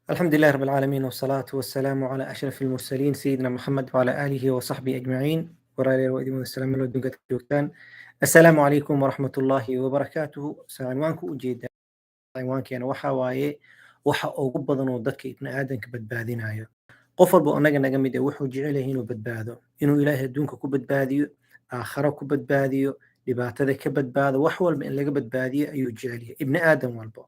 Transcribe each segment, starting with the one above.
الحمد لله رب العالمين والصلاة والسلام على أشرف المرسلين سيدنا محمد وعلى آله وصحبه أجمعين ورالي الوديم والسلام عليكم جوجتان. السلام عليكم ورحمة الله وبركاته. سعنوانكو ujeeda cinwaankeena waxa waaye waxa ugu badan oo dadka ibni aadanka badbaadinayo. Qof walba anaga naga mid ah wuxuu jecel yahay inuu badbaado, inuu ilaahay adduunka ku badbaadiyo, aakhiro ku badbaadiyo, dhibaatada ka badbaado, wax walba in laga badbaadiyo ayuu jecel yahay ibni aadan walba.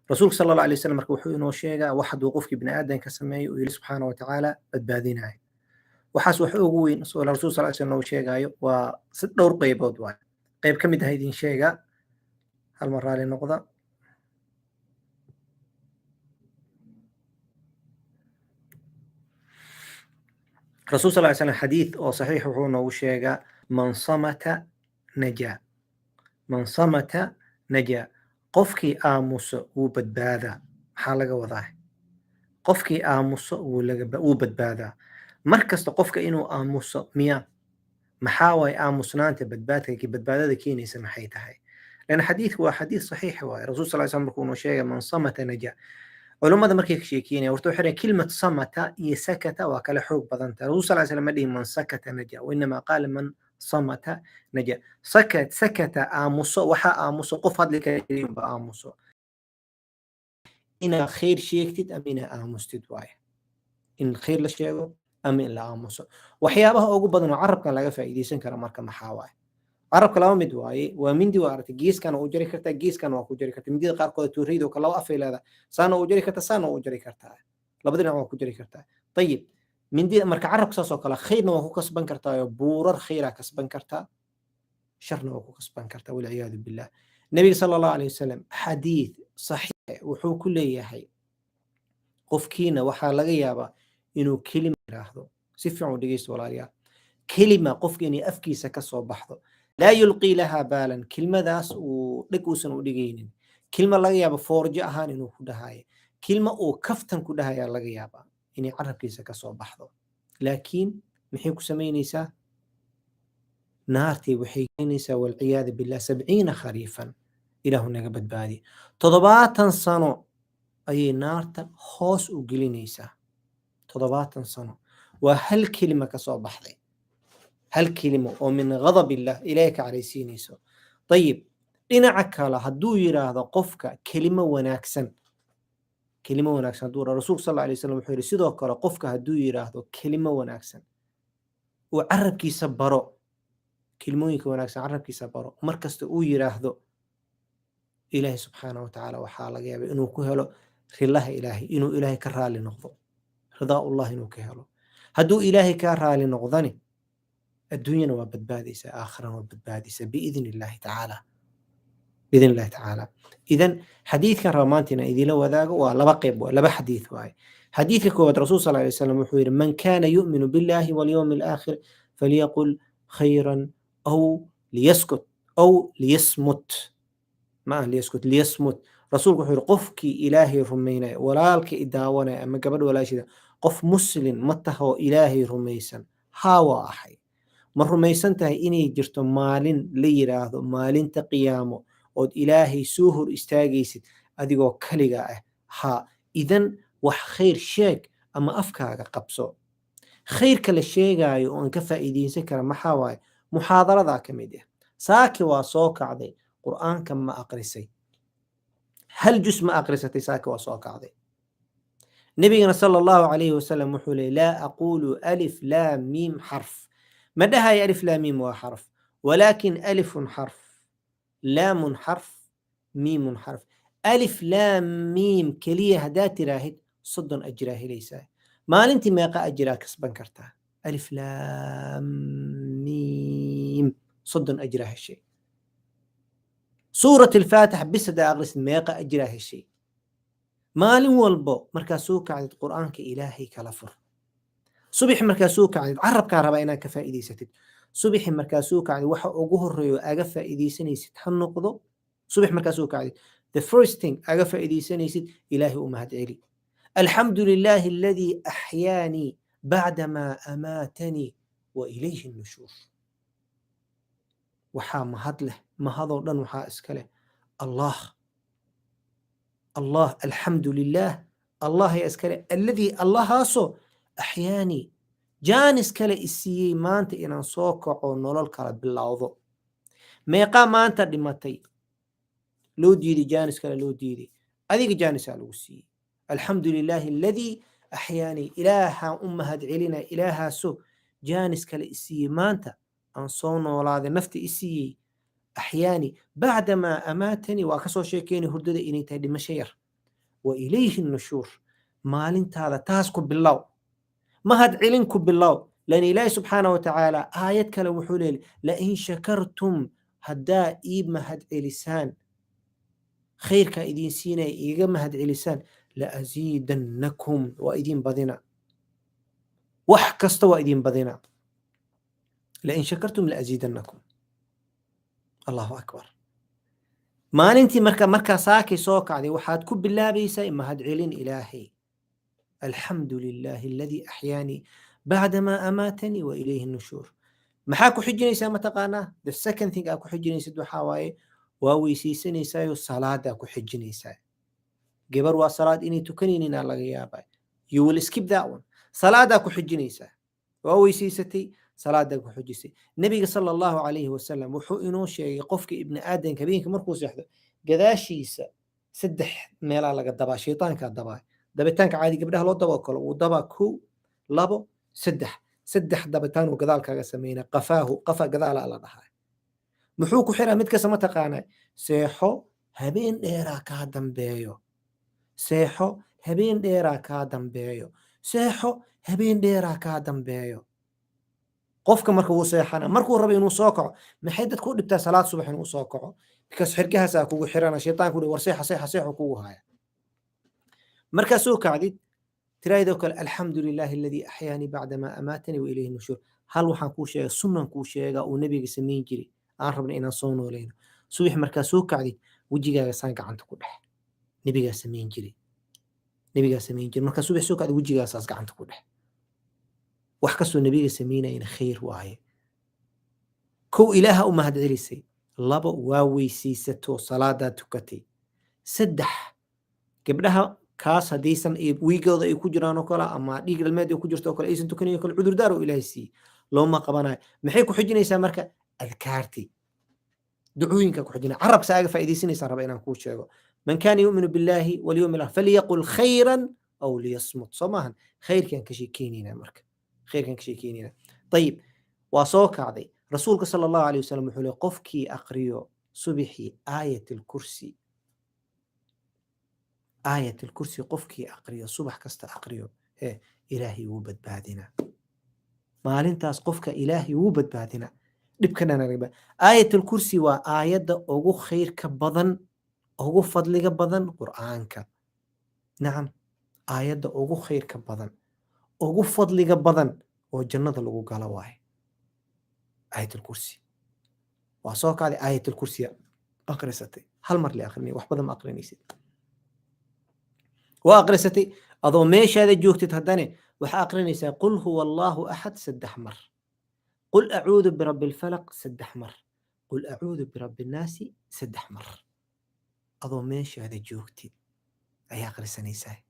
rasuulka sala alla alay wasalam marka wuxuu inoo sheegaa wax hadduu qofkii bini aadanka sameeyo uu yidhi subxaana wa tacaala badbaadinayo. waxaas wax ugu weyn rasuul sal slam noo sheegaayo waa dhowr qaybood waaye. qayb ka mid ah idin sheega, hal mar raali noqda. rasuul sal slam xadiid oo saxiix wuxuu noogu sheegaa man samata najaa, man samata najaa, qofkii aamuso wuu badbaadaa. maxaa laga wadaa? qofkii aamuso wuu badbaadaa. mar kasta qofka inuu aamuso miya maxaa waaye aamusnaanta badbaadada keenaysa maxay tahay? lan xadiidku waa xadiid saxiix waaye. rasuul sal slam markuu noo sheegay man samata najaa, culummada markay ka sheekeynaya horta waxay dhahen kilmad samata iyo sakata waa kala xoog badan tahay. rasuul sal slam ma dhihin man sakata najaa, wainama qaala man samata najaa. sakata aamuso, waxaa aamuso qof hadli kara aamuso, inaad khayr sheegtid ama inaad aamustid waaye. in khayr la sheego ama in la aamuso. waxyaabaha ugu badan oo carabkan laga faa'iidaysan kara marka maxaa waaye? carabka laba mid waaye, waa mindi waa aragtay, geeskana u jari kartaa, geeskana waa ku jari kartaa. mindida qaarkood tuurayda oo kale laba afay leedahay, saana u jari kartaa, saana u jari kartaa, labada dhinac waa ku jari kartaa. ayib, mindida marka carabka saas oo kale khayrna waa ku kasban kartaa, oo buurar khayraa kasban kartaa, sharna waa ku kasban kartaa, walciyaadu billah. nabiga sala allahu alayhi wasalam xadiid saxiix wuxuu ku leeyahay qofkiina waxaa laga yaabaa inuu kelima yiraahdo. si fiican u dhegeysto walaalayaal, kelima qofka inay afkiisa ka soo baxdo, laa yulqii lahaa baalan, kelmadaas uu dheg uusan u dhigaynin, kelma laga yaabo foorjo ahaan inuu ku dhahayo, kelma uu kaftan ku dhahayaa laga yaabaa inay carabkiisa ka soo baxdo, laakiin maxay ku samaynaysaa? naartii waxay keenaysaa walciyaadu billah 70 khariifan. ilaahu naga badbaadi. 70 sano ayay naarta hoos u gelinaysaa. 70 sano waa hal kelima ka soo baxday, hal kelimo oo min ghadab illah ilaahay ka caraysiinayso. ayib, dhinaca kale hadduu yiraahdo qofka kelimo wanaagsan, kelimo wanaagsan hadduu rasuulku sal alay wasallam wuxuu yidhi sidoo kale qofka hadduu yiraahdo kelimo wanaagsan uu carabkiisa baro, kelmooyinka wanaagsan carabkiisa baro, markasta uu yiraahdo, ilaahay subxaanahu wa tacaala waxaa laga yaabaa inuu ku helo rilaha ilaahay, inuu ilaahay ka raali noqdo, ridaa ullah inuu ka helo. hadduu ilaahay ka raali noqdani adduunyana waa badbaadaysaa, aakhirana waa badbaadaysaa biidn illahi tacaala, biidn illahi tacaala. idan xadiidkan ramaantina idinla wadaago waa laba qayb, waa laba xadiid waaye. xadiidka koowaad rasuul sal alay wasalam wuxuu yidhi man kaana yu'minu billahi walyawmi alaakhir falyaqul khayran aw liyaskut aw liyasmut. ma aha liyaskut, liyasmut. rasuulku wuxuu yidhi qofkii ilaahay rumaynaya, walaalka i daawanaya ama gabadh walaashida, qof muslim ma taho ilaahay rumaysan? haa waa ahay. ma rumaysan tahay inay jirto maalin la yiraahdo maalinta qiyaamo ood ilaahay soo hor istaagaysid adigoo kaliga ah? haa. idan wax khayr sheeg ama afkaaga qabso. khayrka la sheegaayo oo aan ka faa'iidaysan kara maxaa waaye? muxaadaradaa ka mid ah. saaki waa soo kacday, qur'aanka ma aqrisay? hal jus ma aqrisatay? saaki waa soo kacday. nabigana sala allahu calayhi wasalam wuxuu leeyay laa aquulu alif laam miim xarf, ما دهاي ألف لام ميم وحرف، ولكن ألف حرف، لام حرف، ميم حرف. ألف لام ميم كلية هدات راهد صد أجراه ليس ما أنت ما يقع أجراه كسبا كرتها. ألف لام ميم صد أجراه الشيء. سورة الفاتح بس دا أغلس ما يقع أجراه الشيء. مال والبو مركزوك على القرآن كإلهي كلفر. subax markaa soo kacdid carabkaa rabaa inaad ka faa'iidaysatid. subaxi markaa soo kacdid waxa ugu horeeyo aga faa'iidaysanaysid ha noqdo, subax markaa soo kacdid the first thing aga faa'iidaysanaysid ilaahay u mahad celi. alxamdu lillahi alladii axyaanii bacdamaa amaatanii wa ilayhi nushuur. waxaa mahad leh, mahadoo dhan waxaa iska leh allah. allah alxamdu lilah الله يا اسكالي الذي الله هاسو أحياني جانس كلا إسيي ما أنت إنا صوكع ونولل كلا بالله ميقا ما أنت دمتي لو ديدي جانس كلا لو ديدي أذيك جانس على وسي الحمد لله الذي أحياني إلها أمهد علينا إلها سو جانس كلا إسيي ما أنت أنصون ولا هذا نفتي إسيي أحياني بعدما أماتني وأكسو شيكيني هردد إني تهدي مشير وإليه النشور مالنت هذا تاسكو بالله ما هد علنكم بالله لأن إلهي سبحانه وتعالى آيات كلا وحولي لئن شكرتم هدا إيب مهد لسان خير كايدين سينا إيغا مهد لسان لأزيدنكم وإيدين بدنا وحكست وإيدين بدنا لئن شكرتم لأزيدنكم الله أكبر ما ننتي مركا ساكي سوك عدي وحادكم بالله بيسا إما هد علين إلهي الحمد لله الذي أحياني بعدما أماتني وإليه النشور maxaa ku xijinaysaa mataqaanaa the second thing aa ku xijinaysid waxaa waaye waa weysiisanaysaayoo salaadaa ku xijinaysaa gabar waa salaad inay tukanayninaa laga yaabaa you will skip that one salaadaa ku xijinaysaa waa weysiisatay salaadaa ku xijisay nabiga sala allahu calayhi wasalam wuxuu inoo sheegay qofka ibni aadanka habeenka markuu seexdo gadaashiisa 3 meelaa laga dabaa shaytaankaa dabaa dabitaanka caadi gabdhaha loo daboo kale uu dabaa 1 2 3 saddex dabitaan uu gadaal kaga sameeyna qafa gadaal la dhahay muxuu ku xiraa mid kasta ma taqaanay seexo habeen dheeraa ka dambeeyo seexo habeen dheeraa ka dambeeyo seexo habeen dheeraa ka dambeeyo qofka marka uu seexana markuu rabo inuu soo kaco maxay dad ku dhibtaa salaad subax inuu soo kaco because xirgahaas kugu xirana shaytaanku war seexo kugu haya marka soo kacdid ترايدو كل الحمد لله الذي أحياني بعدما أماتني وإليه النشور هل وحن كو شيء سنن كو شيء أو نبي سمين جري أنا ربنا إنا صونو لينا صبح مركزو كعدي وجيجا سانك عن تقول نبي سمين جري مركز صبح سوك عدي وجيجا سانك عن تقول وحكسو نبي سمينا إن خير واهي كو إله أمه دعيسي لبا واوي سيستو صلاة تكتي سدح قبلها kaas hadaysan wiigooda ay ku jiraan oo kale ama dhiig dhalmeed ay ku jirto oo kale aysan tukanayn kale cudur daar oo ilaahay si looma qabanayo maxay ku xijinaysaa marka adkaarti ducooyinka ku xijina arab saaga faa'iideysanaysa raba inaan ku sheego man kana yu'minu billahi wal yawmil akhir falyaqul khayran aw liyasmut samahan khayrkan ka sheekeynina marka khayrkan ka sheekeynina طيب waa soo kacday rasuulka sallallahu alayhi wasallam wuxuu leeyahay qofkii aqriyo subixi aayatul kursi آية الكرسي قفكي أقريو صبح كست أقريو إلهي وبد بعدنا ما لنتاس قفك إلهي وبد بعدنا نبكنا نريبا آية الكرسي وآية أوغو خير كبضن أوغو فضل كبضن قرآنك نعم آية أوغو خير كبضن أوغو فضل كبضن وجنة لغو قال واحد آية الكرسي وصوك على آية الكرسي أقرستي هل مر لي أقرني وحبذا ما أقرني سيد وأقرستي أضو ميش هذا جوكتي تهداني وحاقرني قل هو الله أحد سد أحمر قل أعوذ برب الفلق سد أحمر قل أعوذ برب الناس سد أحمر أضو ميش هذا جوكتي أي أقرسني ساي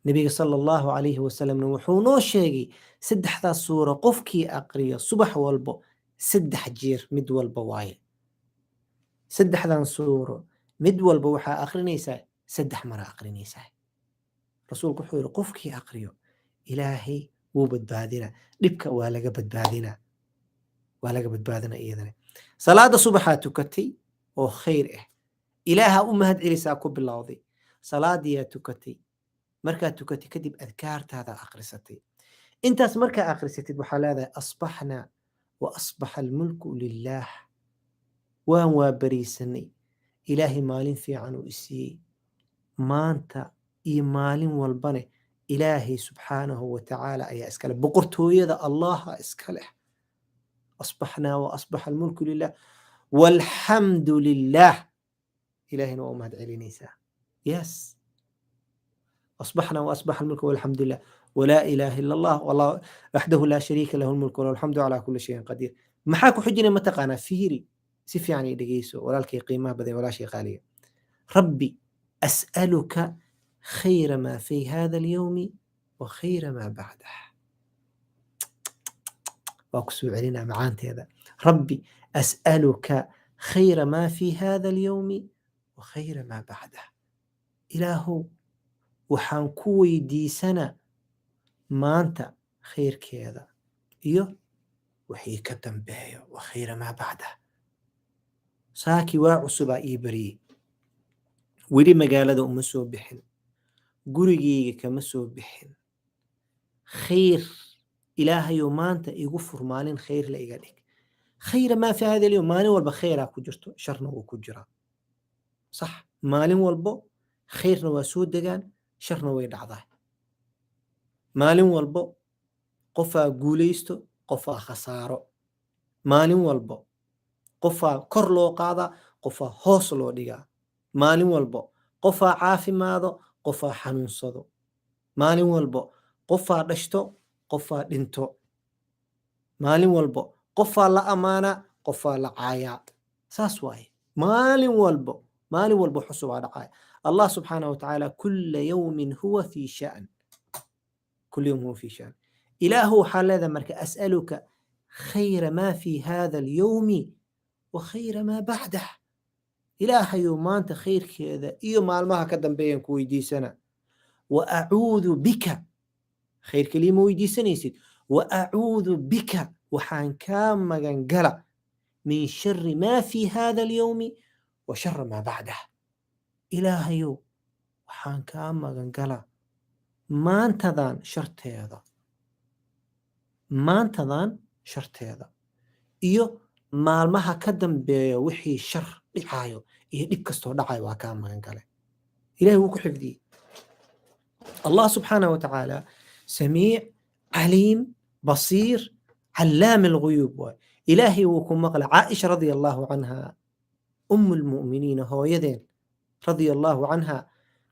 نبي صلى الله عليه وسلم نوحونو شيقي سد حذا الصورة قفكي أقرية صبح والبو سد حجير مد والبوايل سد حذا الصورة مد والبوحة أقرني ساي سدح مرة أقرنيساه رسولك حوير قفكي أقريو إلهي وبدبادنا لبك ولقى بدبادنا إذن صلاة صبحات تكتي أو خير إله أمهد إليسا كب الله ذي صلاة دي تكتي مركا تكتي كدب أذكار هذا أقرستي انت مركا أقرستي بحال هذا أصبحنا وأصبح الملك لله وهو بريسني إلهي مالين في عنو إسي maanta iyo maalin walbane ilaahay subxaanahu wa tacaala ayaa iska leh boqortooyada allaha iska leh asbaxnaa wa asbaxa almulku lilah walxamdu lilah ilaahayna waa u mahad celinaysaa yes asbaxnaa wa asbaxa almulku walxamdu lilah walaa ilaaha ila allah wallahu waxdahu laa shariika lahu almulku walahu alxamdu calaa kulli shayin qadiir maxaa ku xijinay mataqaanaa fiiri si fiican ay dhegeyso walaalkay qiimaha badan walaashay qaaliga rabbi أسألك خير ما في هذا اليوم وخير ما بعده. واقسو علينا معانت هذا. ربي أسألك خير ما في هذا اليوم وخير ما بعده. إلهو waxaan ku weydiisana maanta khayrkeeda iyo wixii ka dambeeyo wa khayra maa bacdah. saaki waa cusubaa ii bariyey, weli magaalada uma soo bixin, gurigeyga kama soo bixin. khayr ilaahayo maanta igu fur, maalin khayr la iga dhig. khayra maa fi hada alyawm, maalin walba khayraa ku jirto, sharna wuu ku jiraa. sax, maalin walbo khayrna waa soo degaan, sharna way dhacdaa. maalin walbo qofaa guulaysto, qofaa khasaaro. maalin walbo qofaa kor loo qaadaa, qofaa hoos loo dhigaa. maalin walbo qofaa caafimaado, qofaa xanuunsado. maalin walbo qofaa dhashto, qofaa dhinto. maalin walbo qofaa la amaanaa, qofaa la caayaa. saas waaye. maalin walbo xusubaa dhacaya. allah subxaanahu watacaala kulla yawmin huwa fii shaan. كل يوم هو في شأن. إله حال مرك أسألك خير ما في هذا اليوم وخير ما بعده. إله يومان تخير كذا إيو مالمها كدن بين كويدي سنة. وأعوذ بك، خير كلمة ويدي سنة يسيد، وأعوذ بك وحان كام مغنقلة من شر ما في هذا اليوم وشر ما بعده. إله يو وحان كام مغنقلة maantadan sharteeda iyo maalmaha ka dambeeya wixii shar dhicayo iyo dhib kastoo dhacayo waa kaa magan gale. ilahay wuu ku xifdiyey. allah subxaanahu watacaala samiic, caliim, basiir, callaam alghuyuub waay. ilaahay wuu ku maqla. caaisha radia allahu canha, umu lmu'miniina, hooyadeen radia allahu canha,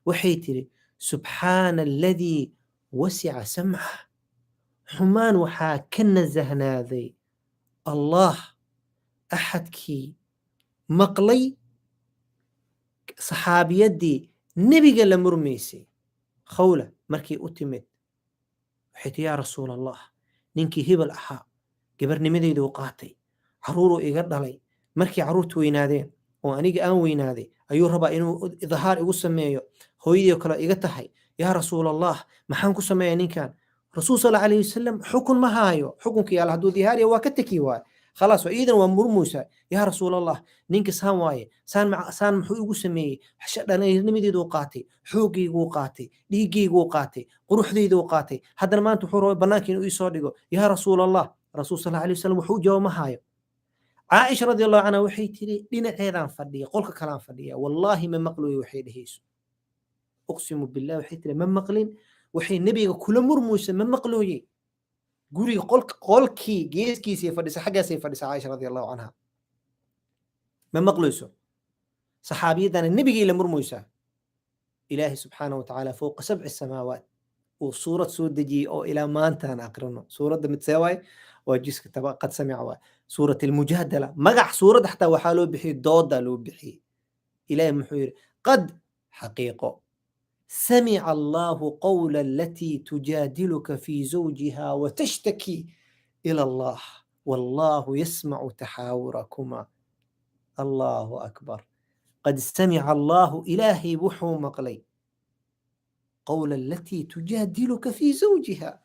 waxay tiri سبحان الذي وسع سمعه. حمان وحا كنا زهناذي الله أحد كي مقلي صحابي يدي نبي قال مرميسي خولة مركي أتمت حيث يا رسول الله ننكي هبل أحا قبرني مدي دوقاتي عرورو إيقرد علي مركي عرورتو وينادين وأنيق آن وينادي أيو ربا إنو إظهار إيقو سميو هويدي وكلا إيقتحي يا رسول الله محانكو سميو نينكان رسول صلى الله عليه وسلم حكم ما هايو حكم كي على حدود هاري وكتكي واي خلاص وإذن ومر موسى يا رسول الله نينك سان واي سان محو إيقو سميي حشدنا نمدي دوقاتي حوقي قوقاتي ليقي قوقاتي قروح دي دوقاتي هذا ما أنتو حورو بناكي إنو يصادقو يا رسول الله رسول صلى الله عليه وسلم وحو جو ما هايو. عائشة رضي الله عنها وحي تري لنا عيدان فردية قولك كلام فردية والله من مقلوي وحي دهيسو أقسم بالله وحي تري من مقلين وحي النبي كل مرموس من مقلوي قولي قولكي جيسكي سيفردس حاجة سيفردس عائشة رضي الله عنها من مقلوسو صحابي دان النبي إلى مرموسة. إلهي سبحانه وتعالى فوق 7 السماوات وصورة سودجي أو إلى ما أنت أنا أقرنه سورة متساوي وجيسك تبا قد سمعوا سورة المجادلة مقع سورة حتى وحالو بحي دودا لو بحي إلهي محير قد حقيقة سمع الله قول التي تجادلك في زوجها وتشتكي إلى الله والله يسمع تحاوركما. الله أكبر. قد سمع الله إلهي وحو مقلي قول التي تجادلك في زوجها.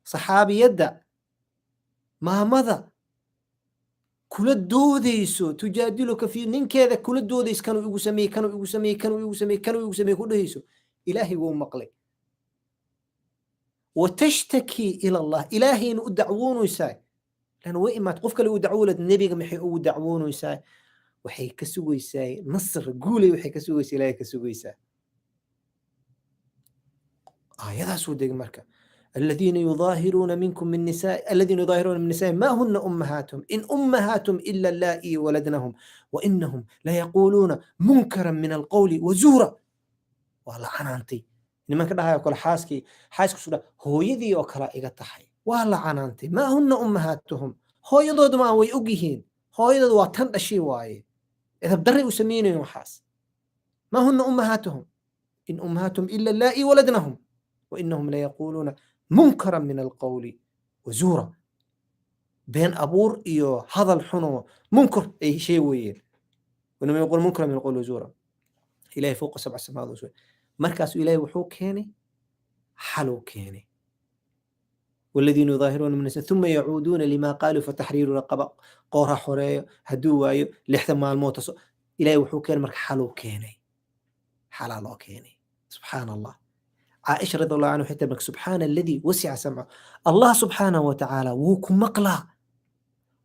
صحابي يدى ما مضى كل الدوديسو تجادلك في نين كذا كل الدوديس كانوا يقسمي كل هيسو إلهي هو مقلي وتشتكي إلى الله إلهي إنه دعوون ويساي لأنه وين ما تقف كله يدعو له النبي محي أو دعوون ويساي وحي كسو يساي نصر قولي وحي كسو يساي لا كسو يساي يذا سودك مركب الذين يظاهرون منكم من نساء الذين يظاهرون من نساء ما هن أمهاتهم إن أمهاتهم إلا اللائي ولدنهم وإنهم لا يقولون منكرا من القول وزورا. والله عنانتي لما كده يقول حاسكي سودا هو يدي وكلا إيقتحي والله عنانتي ما هن أمهاتهم هو يضود ما هو يؤجيهين هو يضود واتن أشي واي إذا بدري وسمينه يوحاس ما هن أمهاتهم إن أمهاتهم إلا اللائي ولدنهم وإنهم ليقولون منكرا من القول وزورا. بين أبور إيو هذا الحنو منكر أي شيء ويه، وإنهم يقول منكرا من القول وزورا. إلهي فوق 7 سماوات وسوى مركز إلهي وحو كيني حلو كيني. والذين يظاهرون من النساء ثم يعودون لما قالوا فتحرير رقبة قورها حرية هدو وايو لاحتمال الموت إلهي وحو كيني مرك حلو كيني حلالو كيني. سبحان الله. عائشة رضي الله عنه حتى بك سبحان الذي وسع سمعه. الله سبحانه وتعالى وكو مقلا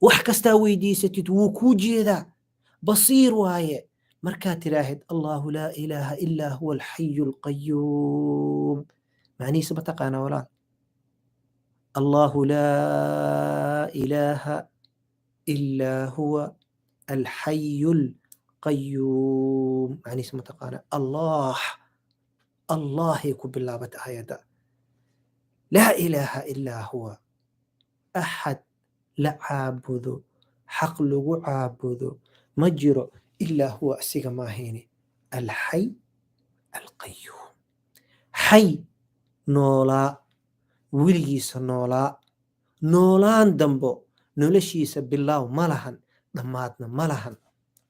وحكستا ويديستي وكو جيدا بصير وايه مركات راهد الله لا إله إلا هو الحي القيوم معني سبتقانا ولا الله لا إله إلا هو الحي القيوم معني سبتقانا الله يكون بالله بتآية لا إله إلا هو أحد لا عابد حق لغو عابد مجرى إلا هو أسيق ما هيني الحي القيوم. حي نولا وليس نولا نولان دنبو نولشيس بالله ملهن دماتنا ملهن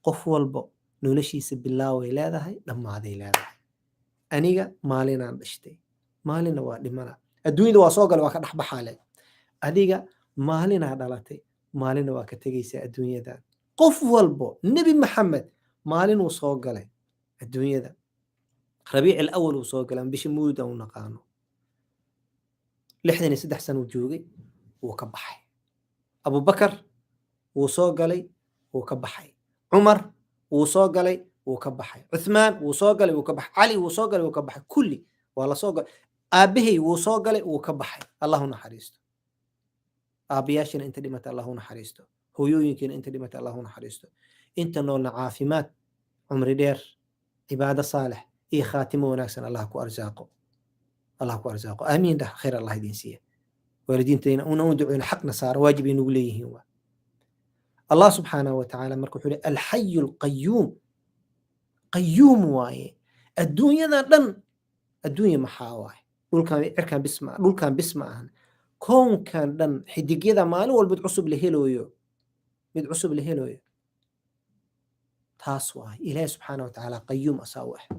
قف والبو نولشيس بالله ويلاده هاي دماتي لاده أنيقا مالينا بشتي مالينا وادي ملا الدنيا دوا سوقل واكا نحب حالي أديقا مالينا دالتي مالينا واكا تغيسي الدنيا دا قف والبو نبي محمد مالين وسوقل الدنيا دا ربيع الأول وسوقل بش مودا ونقانو لحدني 6 سنة وجوغي وكبحي أبو بكر وسوقلي وكبحي عمر وسوقلي وكبحي عثمان وسوقلي وكبحي علي وسوقلي وكبحي كلي والله سوقل أبيه وسوقلي وكبحي الله نحريسته أبياشن أنت دمت الله نحريسته هو يمكن أنت دمت الله نحريسته أنت نولنا عافمات عمر دير عبادة صالح إيه خاتمه وناكسن الله كو أرزاقه الله كو أرزاقه آمين ده خير الله يدين سيه والدين تين وندعو حقنا صار واجب نقوليه هو الله سبحانه وتعالى مركو حولي الحي القيوم قيوم واي الدنيا دن الدنيا محاواي دول كان بسمع كون كان دن حديقيدا مالو والبد عصب لهيلويو مد عصب لهيلويو تاس واي إلهي سبحانه وتعالى قيوم أساوح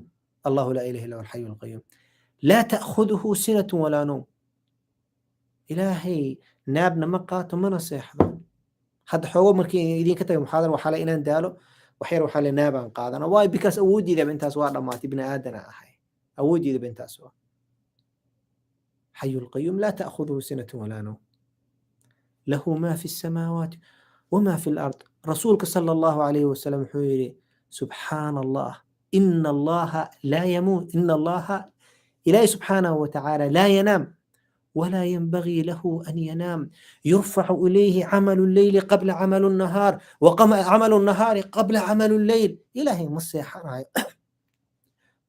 الله لا إله إلا هو الحي القيوم لا تأخذه سنة ولا نوم إلهي نابنا مقات ومنا سيحضر حد حوو مركي يدين كتب محاضر وحالة إنان دالو وحير وحالة نابا قادنا واي بكاس أودي إذا بنت أسوار لما ابن آدنا أحي أودي إذا بنت أسوار حي القيوم لا تأخذه سنة ولا نوم له ما في السماوات وما في الأرض. رسولك صلى الله عليه وسلم حويري سبحان الله إن الله لا يموت إن الله إلهي سبحانه وتعالى لا ينام ولا ينبغي له أن ينام يرفع إليه عمل الليل قبل عمل النهار وعمل النهار قبل عمل الليل. إلهي مسيحنا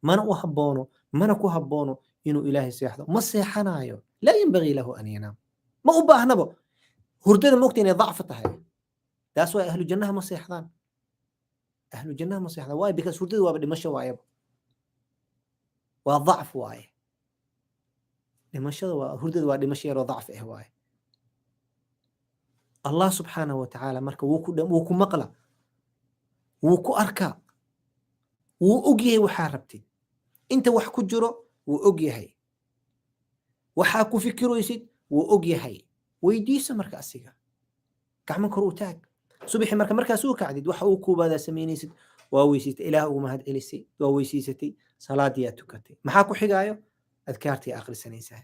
من أحبونه من أكو إنه إلهي سيحضر مسيحنا لا ينبغي له أن ينام ما أباه نبو هردنا ممكن ضعفتها هاي داس واي أهل الجنة مسيحضان أهل الجنة مسيحضان واي بكس هردنا وابد مشى واي وضعف واي لمشى وهردنا وابد مشى وضعف واي. الله سبحانه وتعالى مركا وكو مقلا وكو أركا وأجيه وحاربتي أنت وحكو جرو وأجيه وحاكو فكرو يسيد وأجيه ويديس مركا أسيقا كعمل كروتاك صبح مركا سوكا عديد وحوكو بهذا سمين يسيد وويسيت إله ومهد إليسي وويسيستي صلاة دياتكتي محاكو حقايو أذكارتي آخر السنة سهل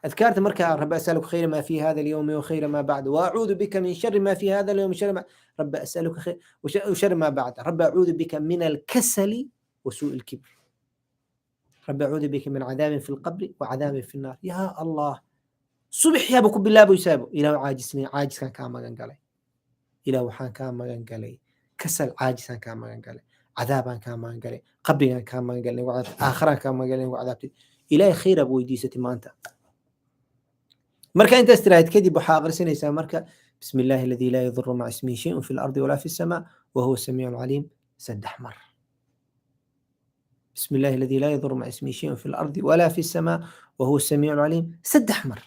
أذكرت مركا رب أسألك خير ما في هذا اليوم وخير ما بعد وأعوذ بك من شر ما في هذا اليوم وشر ما رب أسألك خير وشر ما بعد رب أعوذ بك من الكسل وسوء الكبر رب أعوذ بك من عذاب في القبر وعذاب في النار. يا الله صبح يا بكم بالله بيسابه إلى عاجزني عاجز كان كاما قال إلى وحان كاما قال كسل عاجز كان كاما قال عذابا كاما قال قبر كاما قال وعذاب آخرا كاما قال وعذابتي إلى خير أبو يديستي ما أنت مركا أنت استراحت كدي بحاضر سنة مركا بسم الله الذي لا يضر مع اسمه شيء في الأرض ولا في السماء وهو السميع العليم سد أحمر بسم الله الذي لا يضر مع اسمه شيء في الأرض ولا في السماء وهو السميع العليم. سدح مر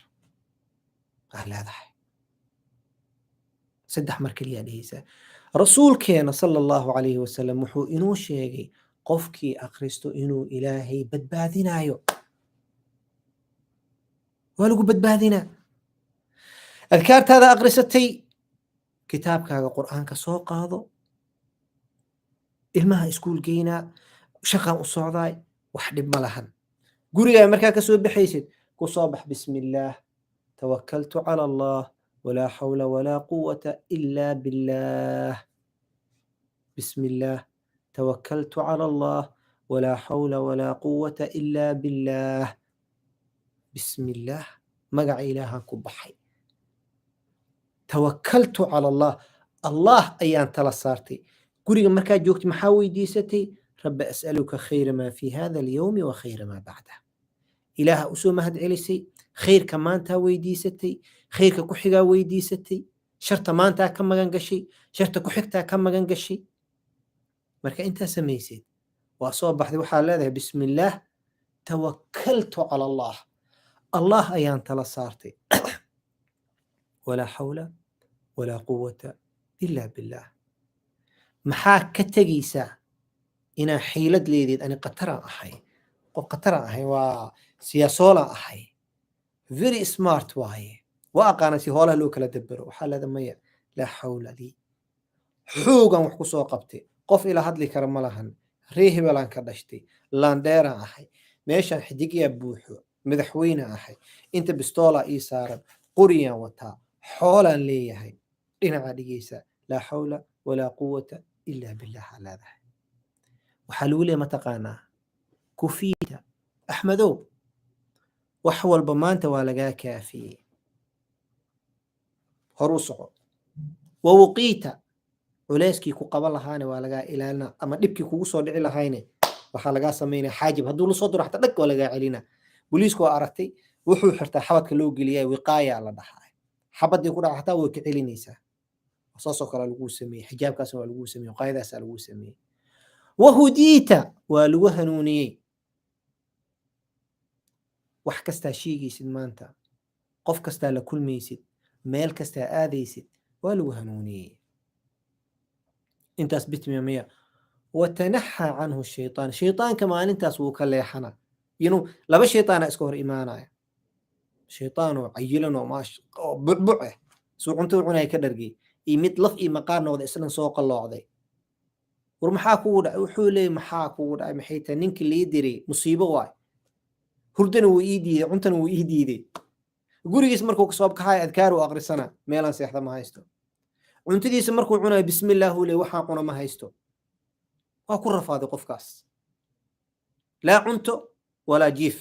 هذا سدح مر كليا ديسا رسول كان صلى الله عليه وسلم وحو إنو شيغي قفكي أخرستو إنو إلهي بدبادينايو ولقو بدبادينا أذكارت هذا أغرستي كتابك هذا قرآن كسوق هذا ilmaha iskuul geynaa shaqaan u socdaay wax dhib ma lahan gurigaa markaa kasoo baxaysid ku soo bax bismillaah tawakkaltu cala allah walaa xawla walaa quwata ilaa billaah bismillaah tawakkaltu cala allah walaa xawla walaa quwata ilaa billaah bismillaah magaca ilaahaan ku baxay tawakkaltu cala allah allah ayaan tala saartay guriga markaa joogtay maxaa weydiisatay rabbi as'aluka khayra maa fi hada alyawmi wa khayra maa bacdah ilaaha usoo mahad celisay khayrka maantaa weydiisatay khayrka ku xigaa weydiisatay sharta maantaa ka magan gashay sharta ku xigtaa ka magan gashay marka intaa samaysid waa soo baxday waxaa leedahay bismillaah tawakkaltu cala allah allah ayaan tala saartay walaa xawla walaa quwata ila billah maxaa ka tegaysaa inaa xiilad leedeed ani qataraan ahay qof qataraan ahay waa siyaasoolaan ahay very smart waaye waa aqaana si hoolaha loo kala dabero waxaa leeda maya laa xawla lii xoogan wax ku soo qabtay qof ila hadli kara ma lahan ree hebelaan ka dhashtay laandheeraan ahay meeshaan xidigyaa buuxo madaxweyne ahay inta bistoolaa ii saaran qoriyaan wataa xoolaan leeyahay dhinacaa dhigaysaa laa xawla walaa quwata إلا بالله على ذا وحلولي ما تقانا كفيتا أحمدو وحول بمانتا ولقا كافي هروسعو ووقيتا وليسكي كو قبل هاني ولقا إلالنا أما دبكي كو صور دعي لهايني وحلقا سمينا حاجب هدو لصدر حتى لك ولقا علينا بوليسكو أرتي وحو حرتا حبك لو قليا وقايا على ضحاي حبت يكون حتى وكعلي نيسا وصاصو كلا لغو سمي حجاب كاسو لغو سمي وقايدة سا لغو سمي وهديتا ولغو هنوني وحكستا شيقي سيد مانتا قف كستا لكل ميسيد ميل كستا آذيسيد ولغو هنوني انت أثبت مية وتنحى عنه الشيطان كمان انت أسوك اللي حنا ينو لما الشيطان أسكور إيمانا شيطان عيلن وماش بعبعه سوق انتو عناي كدرقي mid laf iyo maqaar noqda islan soo qalloocday war maxaa kugu dhacay wuxuu leeyahay maxaa kugu dhacay maxay tahay ninkii lii diray musiibo waay hurdana wuu ii diiday cuntana wuu ii diiday gurigiis markuu ka soo baxay adkaar uu aqrisana meelan seexda ma haysto cuntadiisa markuu cunayo bismillaah uu leeyahay waxaan cuna ma haysto waa ku rafaaday qofkaas laa cunto walaa jiif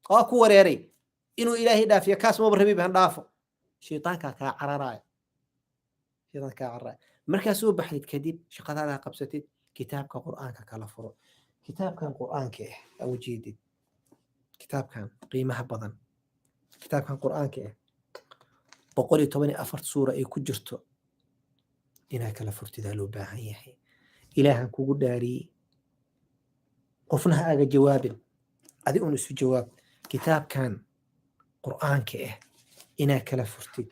waa ku wareeray inuu ilaahay dhaafiyo kaas ma rabi baan dhaafo shaytaanka ka cararaay markaa soo baxdid kadib shaqadaada qabsatid kitaabka quraanka kala furo kitaabkan quraanka ah aw jeedid kitaabkan qiimaha badan kitaabkan quraanka ah 114 suura ay ku jirto inaa kala furtida loo baahan yahay ilaahan kugu dhaariyay qofna aaga jawaabin adi uu isu jawaab kitaabkan quraanka ah inaa kala furtid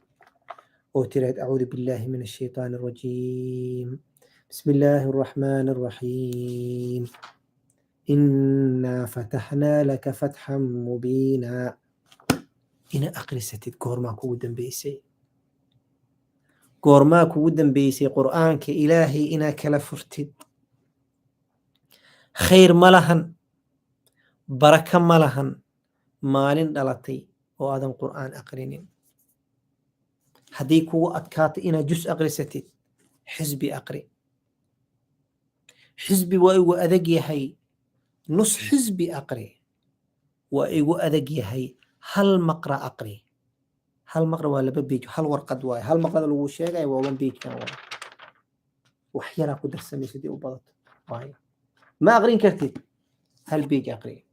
وتريد أعوذ بالله من الشيطان الرجيم بسم الله الرحمن الرحيم إنا فتحنا لك فتحا مبينا إنا أقرستي قورما كودن بيسي قورما كودن بيسي قرآن كإلهي إنا كلفرتد خير ملهن بركة ملهن مالين دلتي وآدم قرآن أقرنين هدي كو أتكات إنا جزء أقرستي حزبي أقري حزبي وإيو أذقي هاي نص حزبي أقري وإيو أذقي هاي هل مقرأ أقري هل مقرأ ولا ببيج هل ورقد واي هل مقرأ لو شيء ولا بيج كان واي وحيرا كو درسني سيدي وبلط واي ما أقرين كرتي هل بيج أقري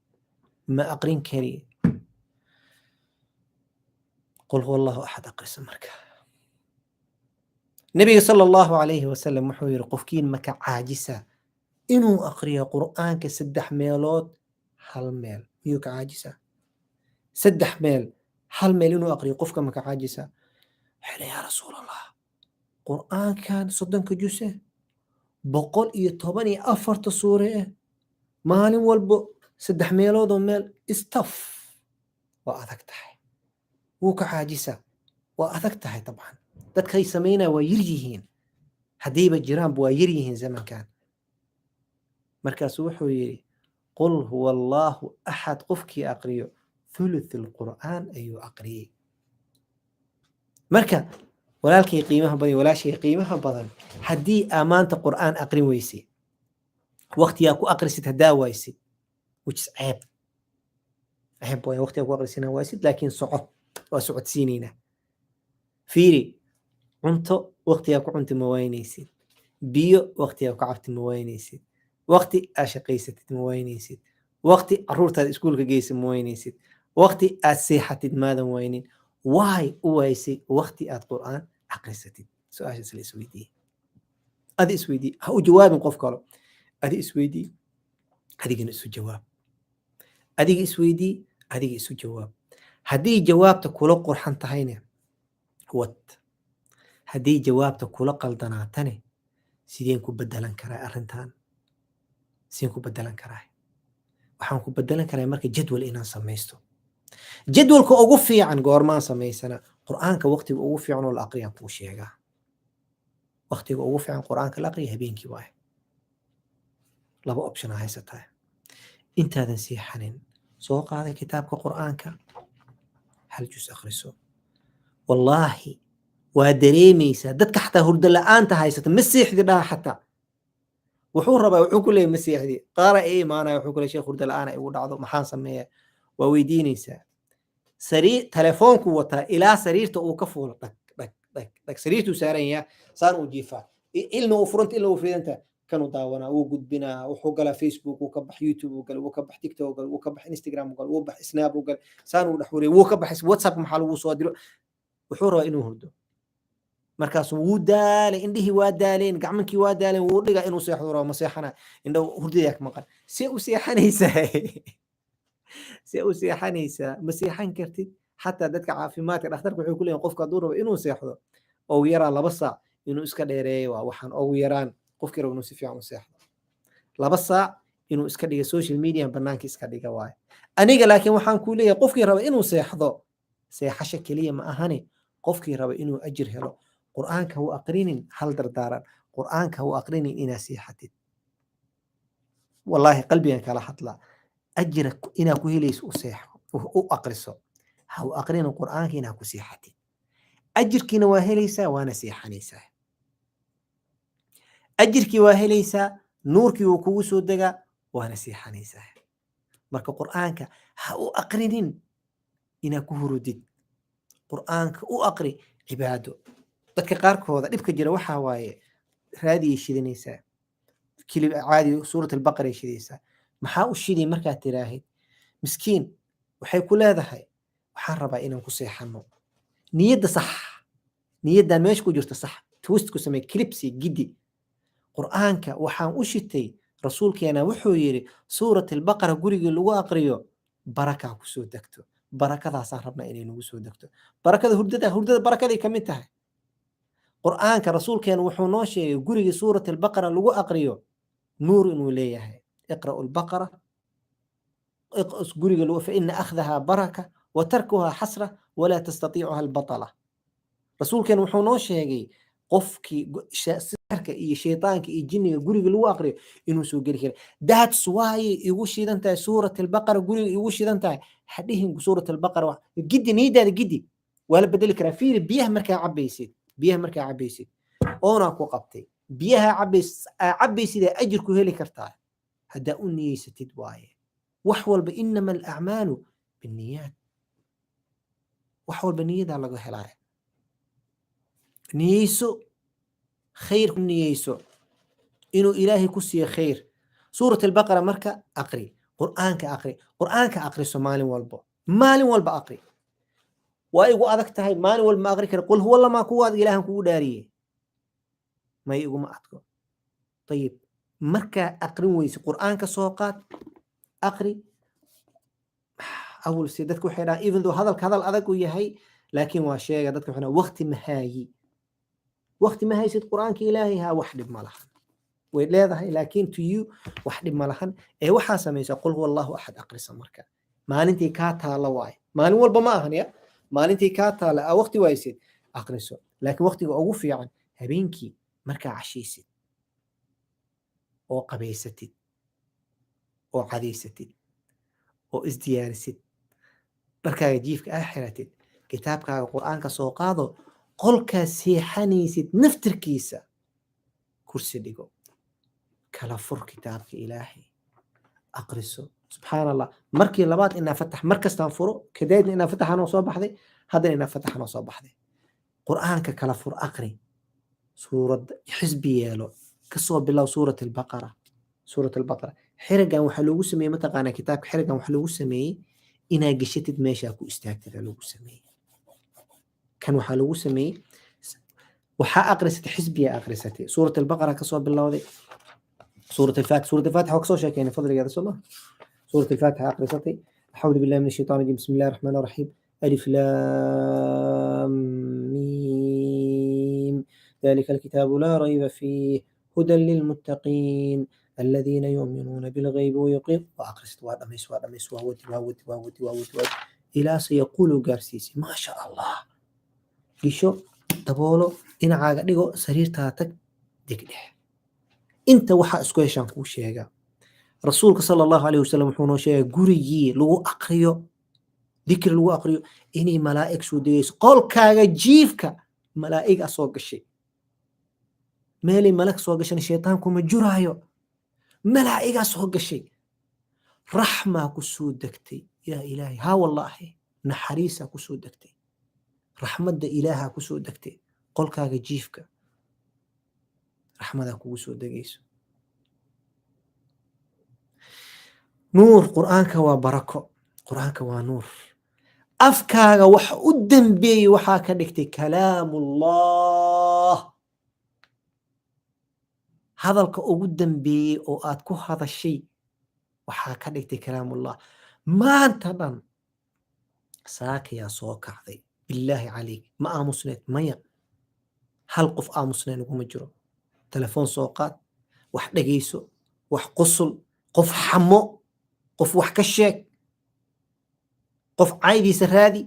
ما أقرين كري قل هو الله أحد أقري سمرك النبي صلى الله عليه وسلم محوير قفكين مكا عاجسة إنه أقرأ قرآن كسدح ميلود هل ميل ميوك عاجزة سدح ميل هل ميل إنه أقرأ قفك مك عاجزة حين يا رسول الله قرآن كان صدن كجوسه بقول يطبني أفرت صورة مالين والبو سدح ميلود وميل استف وأذكتها وك عاجزة وأذكتها طبعا dadkay sameynaa waa yar yihiin haddiiba jiraan waa yar yihiin zamankan markaasuu wuxuu yidhi qul huwa allaahu axad qofkii aqriyo thuluth alqur'aan ayuu aqriyey marka walaalkay qiimaha badan walaashay qiimaha badan haddii aa maanta qur'aan aqrin weysid waqtiyaa ku aqrisid haddaa waysid which is ceeb waay waqtiyaa ku aqrisinaa waysid laakiin soco waa socodsiinaynaa fiiri cunto waqtigaa ku cunti ma waynaysid biyo waqtigaa ku cabti ma waynaysid waqti aa shaqaysatid ma waynaysid waqti caruurtaada iskuulka geysa ma waynaysid waqti aad seexatid maadan waynin waay u waysay waqti aad qur'aan aqrisatid su-aashaas la isweydiiye adi isweydii ha u jawaabin qof kalo adi isweydii adigana isu jawaab adiga isweydii adiga isu jawaab haddii jawaabta kula qurxan tahayne wad haddii jawaabta kula qaldanaatane sideen ku bedelan karaa arrintan sideen ku bedelan karaa waxaan ku bedelan karaa marka jadwal inaan samaysto jadwalka ugu fiican goormaan samaysana qur'aanka waqtiga ugu fiican oo la aqriyaan kuu sheegaa waqtiga ugu fiican qur'aanka la aqriya habeenkii waaye laba option aa haysataa intaadan seexanin soo qaaday kitaabka qur'aanka hal jus akhriso wallaahi waa dareemaysaa dadka xataa hurdo la'aanta haysata ma seexdi dhaha xataa wuxuu rabaa wuxuu ku leeyahay ma seexdi qaara ee imaanaya wuxuu ku leeyahay sheekh hurdo la'aan igu dhacdo maxaan sameeyaa waa weydiinaysaa sariir telefoonku wataa ilaa sariirta uu ka fuulo dhag dhag dhag dhag sariirtuu saaran yahay saan uu jiifaa ilna uu furanta ilna uu fidanta kanuu daawanaa wuu gudbinaa wuxuu galaa facebook wuu ka bax youtube wuu gala wuu ka bax tiktok gala wuu ka bax instagram gala wuu bax snap wuu gala saan uu dhex wareey wuu ka bax whatsapp maxaa lagu soo diro wuxuu rabaa inuu hurdo markaasuu wuu daalay indhihii waa daaleen gacmankii waa daaleen wuu dhigaa inuu seexdo rabo ma seexana indho hurdayaa ka maqan see u seexanaysaa see u seexanaysaa ma seexan kartid xataa dadka caafimaadka dhakhtarka wuxuu ku leeyahay qofka hadduu rabo inuu seexdo ugu yaraa 2 saac inuu iska dheereeyo waa waxaan ugu yaraan qofkii rabo inuu si fiican u seexdo 2 saac inuu iska dhiga social media banaanka iska dhiga waaye aniga laakiin waxaan ku leeyahay qofkii rabo inuu seexdo seexasho kaliya ma ahane qofkii rabo inuu ajir helo qur'aanka hu aqrinin hal dardaaran qur'aanka hu aqrinin inaa seexatid wallaahi qalbigan kala hadlaa ajira inaa ku helayso u seexo u aqriso ha u aqrinin qur'aanka inaa ku seexatid ajirkiina waa helaysaa waana seexanaysaa ajirkii waa helaysaa nuurkii wuu kugu soo degaa waana seexanaysaa marka qur'aanka ha u aqrinin inaa ku hurudid qur'aanka u aqri cibaado dadka qaarkooda dhibka jira waxaa waaye raadiyay shidanaysaa kilib caadi suurat albaqara shidaysaa maxaa u shiday markaad tiraahid miskiin waxay ku leedahay waxaan rabaa inaan ku seexano niyadda sax niyaddan meesha ku jirta sax twist ku samee clipsi gidi qur'aanka waxaan u shitay rasuulkeena wuxuu yidhi suurat albaqara gurigii lagu aqriyo barakaa ku soo degto barakadaasaan rabnaa inay nagu soo degto barakada hurdada barakaday ka mid tahay qur'aanka rasuulkeena wuxuu noo sheegay gurigii suurat albaqara lagu aqriyo nuur inuu leeyahay iqra'u albaqara guriga lagu fa ina akhdahaa baraka wa tarkuhaa xasra walaa tastatiicuha albatala rasuulkeena wuxuu noo sheegay qofkii sixirka iyo shaytaanka iyo jinniga guriga lagu aqriyo inuu soo geli kara that's why igu shidan tahay suurat albaqara guriga igu shidan tahay hadhihin suurat albaqara gidi niidaada gidi waa la bedeli karaa fiiri biyaha markaa cabaysid oonaa ku qabtay biyaha cabaysid ee ajir ku heli kartaa haddaa u niyeysatid waaye wax walba inama alacmaalu binniyaat wax walba niyadaa laga helaya niyeyso khayr ku niyeyso inuu ilaahay ku siiyo khayr suurat albaqara marka aqri qur'aanka aqriso maalin walba aqri waa igu adag tahay maalin walba ma aqri kara qul huwa allamaa kuwaad ilaahan kugu dhaariyey may iguma adko ayib markaa aqrin weyse qur'aanka soo qaad aqri awal si dadku waxay dhahaan even though hadalka hadal adag uu yahay laakiin waa sheega dadka waxay dhahaan waqti ma haayi waqti ma haysid qur'aanka ilaahay haa wax dhib ma lahan way leedahay laakiin to you wax dhib ma lahan ee waxaa samaysa qul huwa allahu axad aqrisa marka maalintii kaa taala waay maalin walba ma ahan ya maalintii kaa taala aa waqti waysid aqriso laakiin waqtiga ugu fiican habeenkii markaa cashaysid oo qabaysatid oo cadaysatid oo isdiyaarisid dharkaaga jiifka aa xiratid kitaabkaaga qur'aanka soo qaado qolkaa seexanaysid naftirkiisa kursi dhigo kala fur kitaabka ilaahay aqriso subxaan allah markii labaad inaa fatax markastaan furo kadeedna inaa fataxanoo soo baxday haddana inaa fataxanoo soo baxday qur'aanka kala fur aqri suuradda xisbi yeelo kasoo bilow suurat albaqara xirigan waxaa loogu sameeyey mataqaanaa kitaabka xirigan waxaa loogu sameeyey inaa geshatid meeshaa ku istaagtid aa loogu sameeyey kan waxaa loogu sameeyey waxaa aqrisatay xisbiyaa aqrisatay suurat albaqara kasoo bilowday suurat alfaatixa waa kasoo sheekeynay fadligeeda soo maha suurat alfaatixa aqrisatay axuudu billahi min ashaytaan rajim bismi illahi raxmaan raxiim alif laam miim ذلك الكتاب لا ريب فيه هدى للمتقين الذين يؤمنون بالغيب ويقيم وأقرست وادميس واودي إلى سيقول قارسيسي ما شاء الله ليشو دبولو إن عاقا ديغو سرير تاتك ديكدح انت وحا اسكويشان كو شيغا رسولك صلى الله عليه وسلم وحونو شيغا غوريي لو أقريو ذكر لو أقريو إني ملائك سو ديس قول كاغا جيفكا ملائك أسوق الشيء مالي ملك سوق الشيء شيطانكم مجرايو ملائكة سوق الشيء رحمة كسود دكتي يا إلهي ها والله نحريسة كسود دكتي رحمة دا إلهة كسود دكتي قل كاغا جيفك رحمة دا كسود دقيس نور قرآنك وبركة قرآنك ونور أفكاغا وح أدن بي وحاكا دكتي كلام الله hadalka ugu dambeeyey oo aad ku hadashay waxaa ka dhigtay kalaamullah maanta dhan saakiyaa soo kacday billaahi calayk ma aamusneed maya hal qof aamusnayn uguma jiro telefoon soo qaad wax dhegayso wax qusul qof xamo qof wax ka sheeg qof caydiisa raadi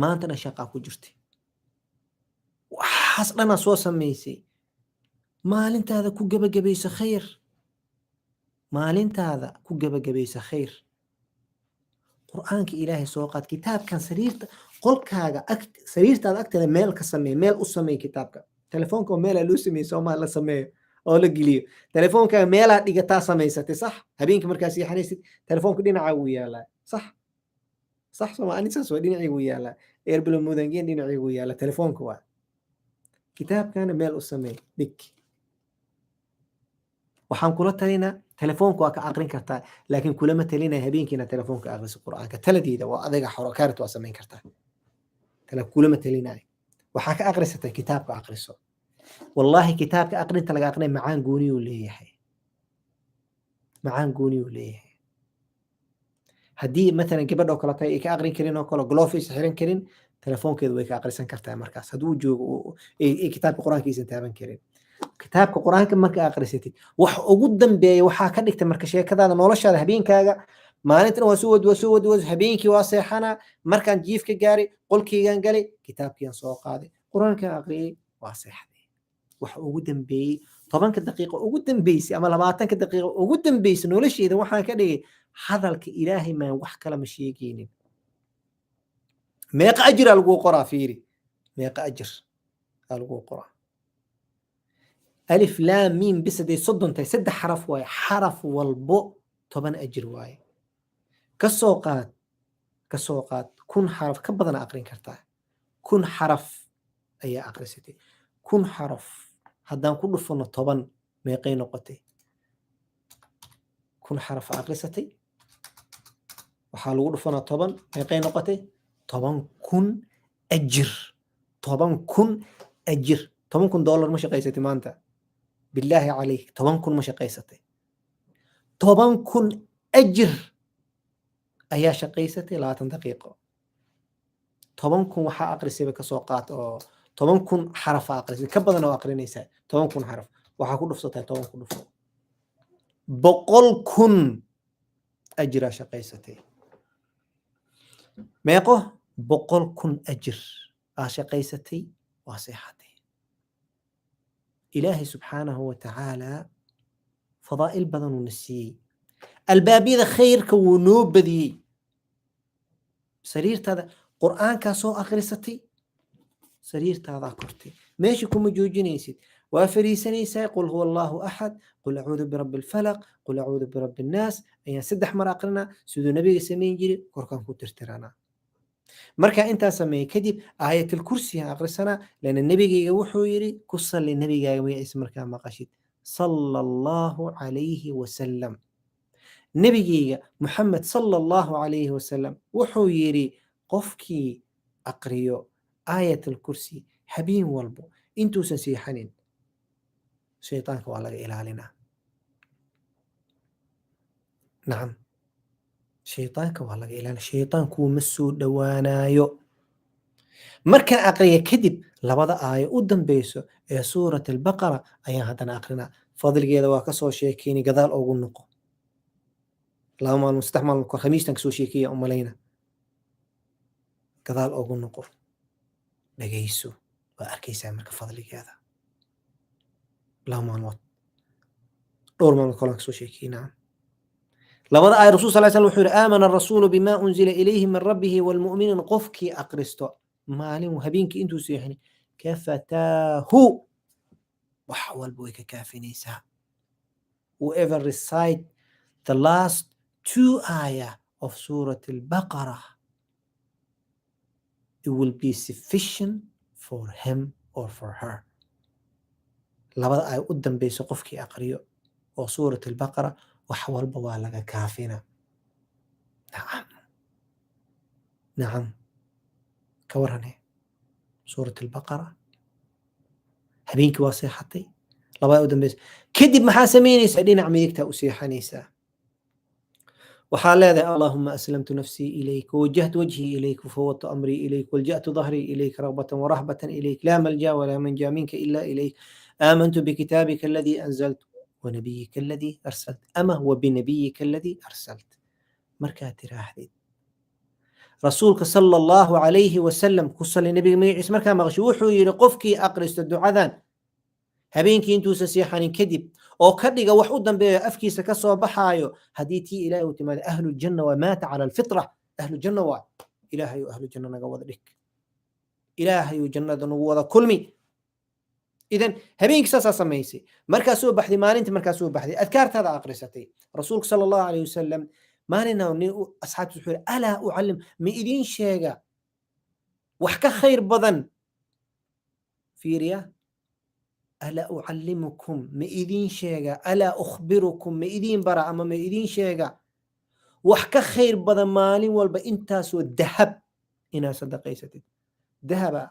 maanta dhan shaqaa ku jirtay waxaas dhanaa soo samaysay maalintaada ku gabagabaysa khayr maalintaada ku gabagabaysa khayr qur'aanka ilaahay soo qaad kitaabkan sariirta qolkaaga sariirtaada agteeda meel ka samee meel u samee kitaabka telefoonka oo meelaa loo sameeyey soomaa la sameeyo oo la geliyo telefoonkaaga meelaa dhigataa samaysatay sax habeenkii markaa seexanaysid telefoonka dhinacaa wuu yaalaa sax sooma anisaas waa dhinacii wuu yaalaa eerbilo mudangeen dhinacii wuu yaalaa telefoonka waa kitaabkana meel u samee dhig waxaan kula talinaa telefoonka waa ka aqrin kartaa laakiin kulama talinaya habeenkiina telefoonka aqriso qur'aanka taladiida waa adiga xorokaarit waa samayn kartaa kulama talinaya waxaa ka aqrisatay kitaabka aqriso wallaahi kitaabka aqrinta laga aqrinay macaan gooniyuu leeyahay haddii matalan gabadh oo kale tahay ay ka aqrin karin oo kale glofis xiran karin telefoonkeedu way ka aqrisan kartaa markaas hadduu joogo kitaabka qur'aankiisa taaban karin kitaabka qur'aanka marka aqrisatid wax ugu dambeeya waxaa ka dhigtay marka sheekadaada noloshaada habeenkaaga maalintan waa soo wad habeenkii waa seexanaa markaan jiifka gaaray qolkeygaan galay kitaabkiiaan soo qaaday qur'aankaan aqriyey waa seexday wax ugu dambeeyey 10 daqiiqo ugu dambeysay ama 20 daqiiqo ugu dambeysay nolosheeda waxaan ka dhigay hadalka ilaahay maan wax kala ma sheegaynin meeqa ajir lagu qoraa fiiri meeqa ajir lagu qoraa ألف لام ميم بس دي صدن تاي سد حرف واي حرف والبو طبعا أجر واي كسوقات كن حرف كبدنا أقرين كرتا كن حرف أي أقرستي كن حرف هدان كل فن طبعا ما يقين نقطي كن حرف أقرستي وحالو فن طبعا ما يقين نقطي طبعا كن أجر طبعا كن أجر $10,000 مش قيستي ما أنت بالله عليك طبعا كن مشقيستي طبعا كن أجر أيا شقيستي لا دقيقة طبعا كن وحا أقرسي بك سوقات أو طبعا كن حرف أقرسي كبدنا وأقرنيسا طبعا كن حرف وحا كن دفتها طبعا كن دفتها بقول كن أجر شقيستي ميقو بقول كن أجر شقيستي وصيحتي إلهي سبحانه وتعالى فضائل بدن ونسي البابي خير كونوب بدي سرير هذا قرآن كاسو أخرستي سرير هذا كرتي ماشي كم جوجينيسيد وفريسنيسا قل هو الله أحد قل أعوذ برب الفلق قل أعوذ برب الناس أي سدح مراقرنا سيدو نبي سمين جري قرآن كترترانا مركا انت سمي كدب آية الكرسي أقرسنا لأن النبي يوحو يري كسر للنبي يوحي اسم مركا مقاشد صلى الله عليه وسلم نبي محمد صلى الله عليه وسلم وحو يري قفكي أقريو آية الكرسي حبين والبو انتو سنسيحنين شيطانك والله إلالنا نعم شيطانك والله إلالنا شيطانك مسو دوانايو مركا أقرية كذب لبدا آية قدام بيسو سورة البقرة أيها هدنا أقرنا فضل جيدا واكسو شيكيني قذال أو نقو اللهم المستحمل خميس تنكسو شيكية أمالينا قذال أو نقو لقيسو وأركيسا مركا فضل جيدا اللهم الموت دور ما نقول نكسو شيكي نعم لبدا آية رسول صلى الله عليه وسلم آمن الرسول بما أنزل إليه من ربه والمؤمنين قفكي أقرستو مالي وهبينك انتو سيحني كفتاه وحول بويك كافي نيسا whoever recite the last two ayah of Surah Al-Baqarah it will be sufficient for him or for her labada ay u dambayso qofkii aqriyo oo Surah Al-Baqarah wax walba waa laga kaafina نعم كورهنه سورة البقرة هبينك واسيحتي لبا ودن بس كدب محا سمينيسا دينا عميدكتا أسيحانيسا وحال هذا اللهم أسلمت نفسي إليك ووجهت وجهي إليك وفوضت أمري إليك والجأت ظهري إليك رغبة ورهبة إليك لا ملجأ ولا منجا منك إلا إليك آمنت بكتابك الذي أنزلت ونبيك الذي أرسلت أما وبنبيك الذي أرسلت مركات راحدي رسولك صلى الله عليه وسلم كسل النبي ميعيس مركا مغشوحو يرقفكي أقرست الدعاذان هبينكي انتو سسيحان كذب أو كدق وحودا بأفكي سكسوا بحايو هديتي إلهي وتماد أهل الجنة ومات على الفطرة أهل الجنة إلهي وأهل الجنة نقوض لك إلهي وجنة نقوض كلمي إذن هبينك ساسا سميسي مركاسو بحثي مالي انت مركاسو بحثي أذكارت هذا أقرستي رسولك صلى الله عليه وسلم مالنا أصحاب السحور ألا أعلم مئدين شيئا وحكا خير بضن في ريا ألا أعلمكم مئدين شيئا ألا أخبركم مئدين برا أما مئدين شيئا وحكا خير بضن مالي والبا انتاسو الذهب إنا صدقيستي ذهب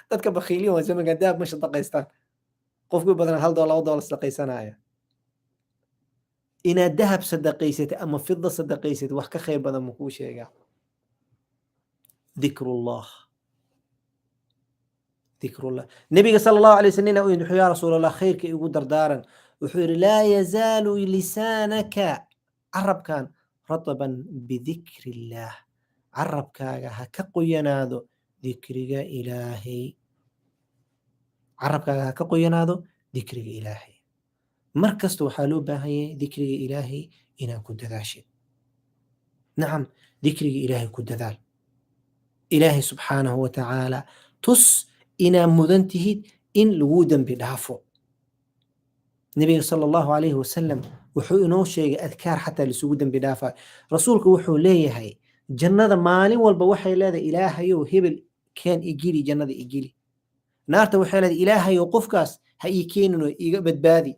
تدك بخيلين وزمن الذهب مش صدقيستان قفكو بدن هل $2 صدقيستان إنا ذهب صدقيستي أما فضة صدقيستي وحكا خير بضن مكو شيئا ذكر الله ذكر الله النبي صلى الله عليه وسلم يا رسول الله خيرك يقدر دارا وحير لا يزال لسانك عرب كان رطبا بذكر الله عرب كاغا كقينادو ذكرك إلهي عرب كاغا كقينادو ذكرك إلهي مركز وحالو باهي ذكرك إلهي إنا كنت ذاشي نعم ذكرك إلهي كنت ذال إلهي سبحانه وتعالى تس إنا مدنته إن لودا بدافو النبي صلى الله عليه وسلم وحو إنو شيء أذكار حتى لسودا بدافع رسولك وحو ليه هاي جنة مالي والبوحي لذا إلهي وهبل كان إجيلي جنة إجيلي نارت وحي لذا إلهي وقفكاس هاي كين بدبادي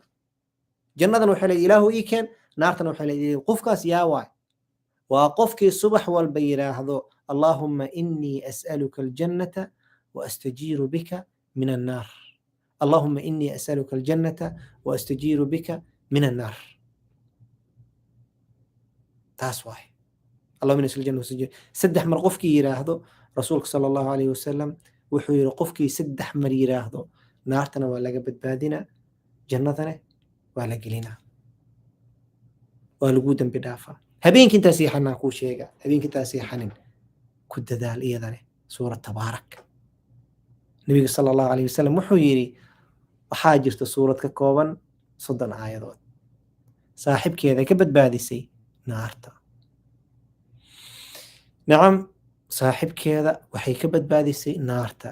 جنة وحي لذا إله إيكين نارت وحي لذا قفكاس يا واي وقفك الصبح والبيرا هذو اللهم إني أسألك الجنة وأستجير بك من النار اللهم إني أسألك الجنة وأستجير بك من النار. taas waay اللهم إني أسألك الجنة وأستجير. saddex mar qofkii yiraahdo rasuulka sala allahu alayhi wasalam wuxuu yiri qofkii saddex mar yiraahdo naartana waa laga badbaadinaa, jannadana waa la gelinaa, waa lagu dambi dhaafaa. habeenkii intaa siixanaa kuu sheega, habeenkii intaa siixanin ku dadaal iyadane suurad tabaarak. nabiga sala allahu alayhi wasalam wuxuu yiri waxaa jirta suurad ka kooban 30 aayadood, saaxibkeeda ka badbaadisay naarta. nacam, saaxibkeeda waxay ka badbaadisay naarta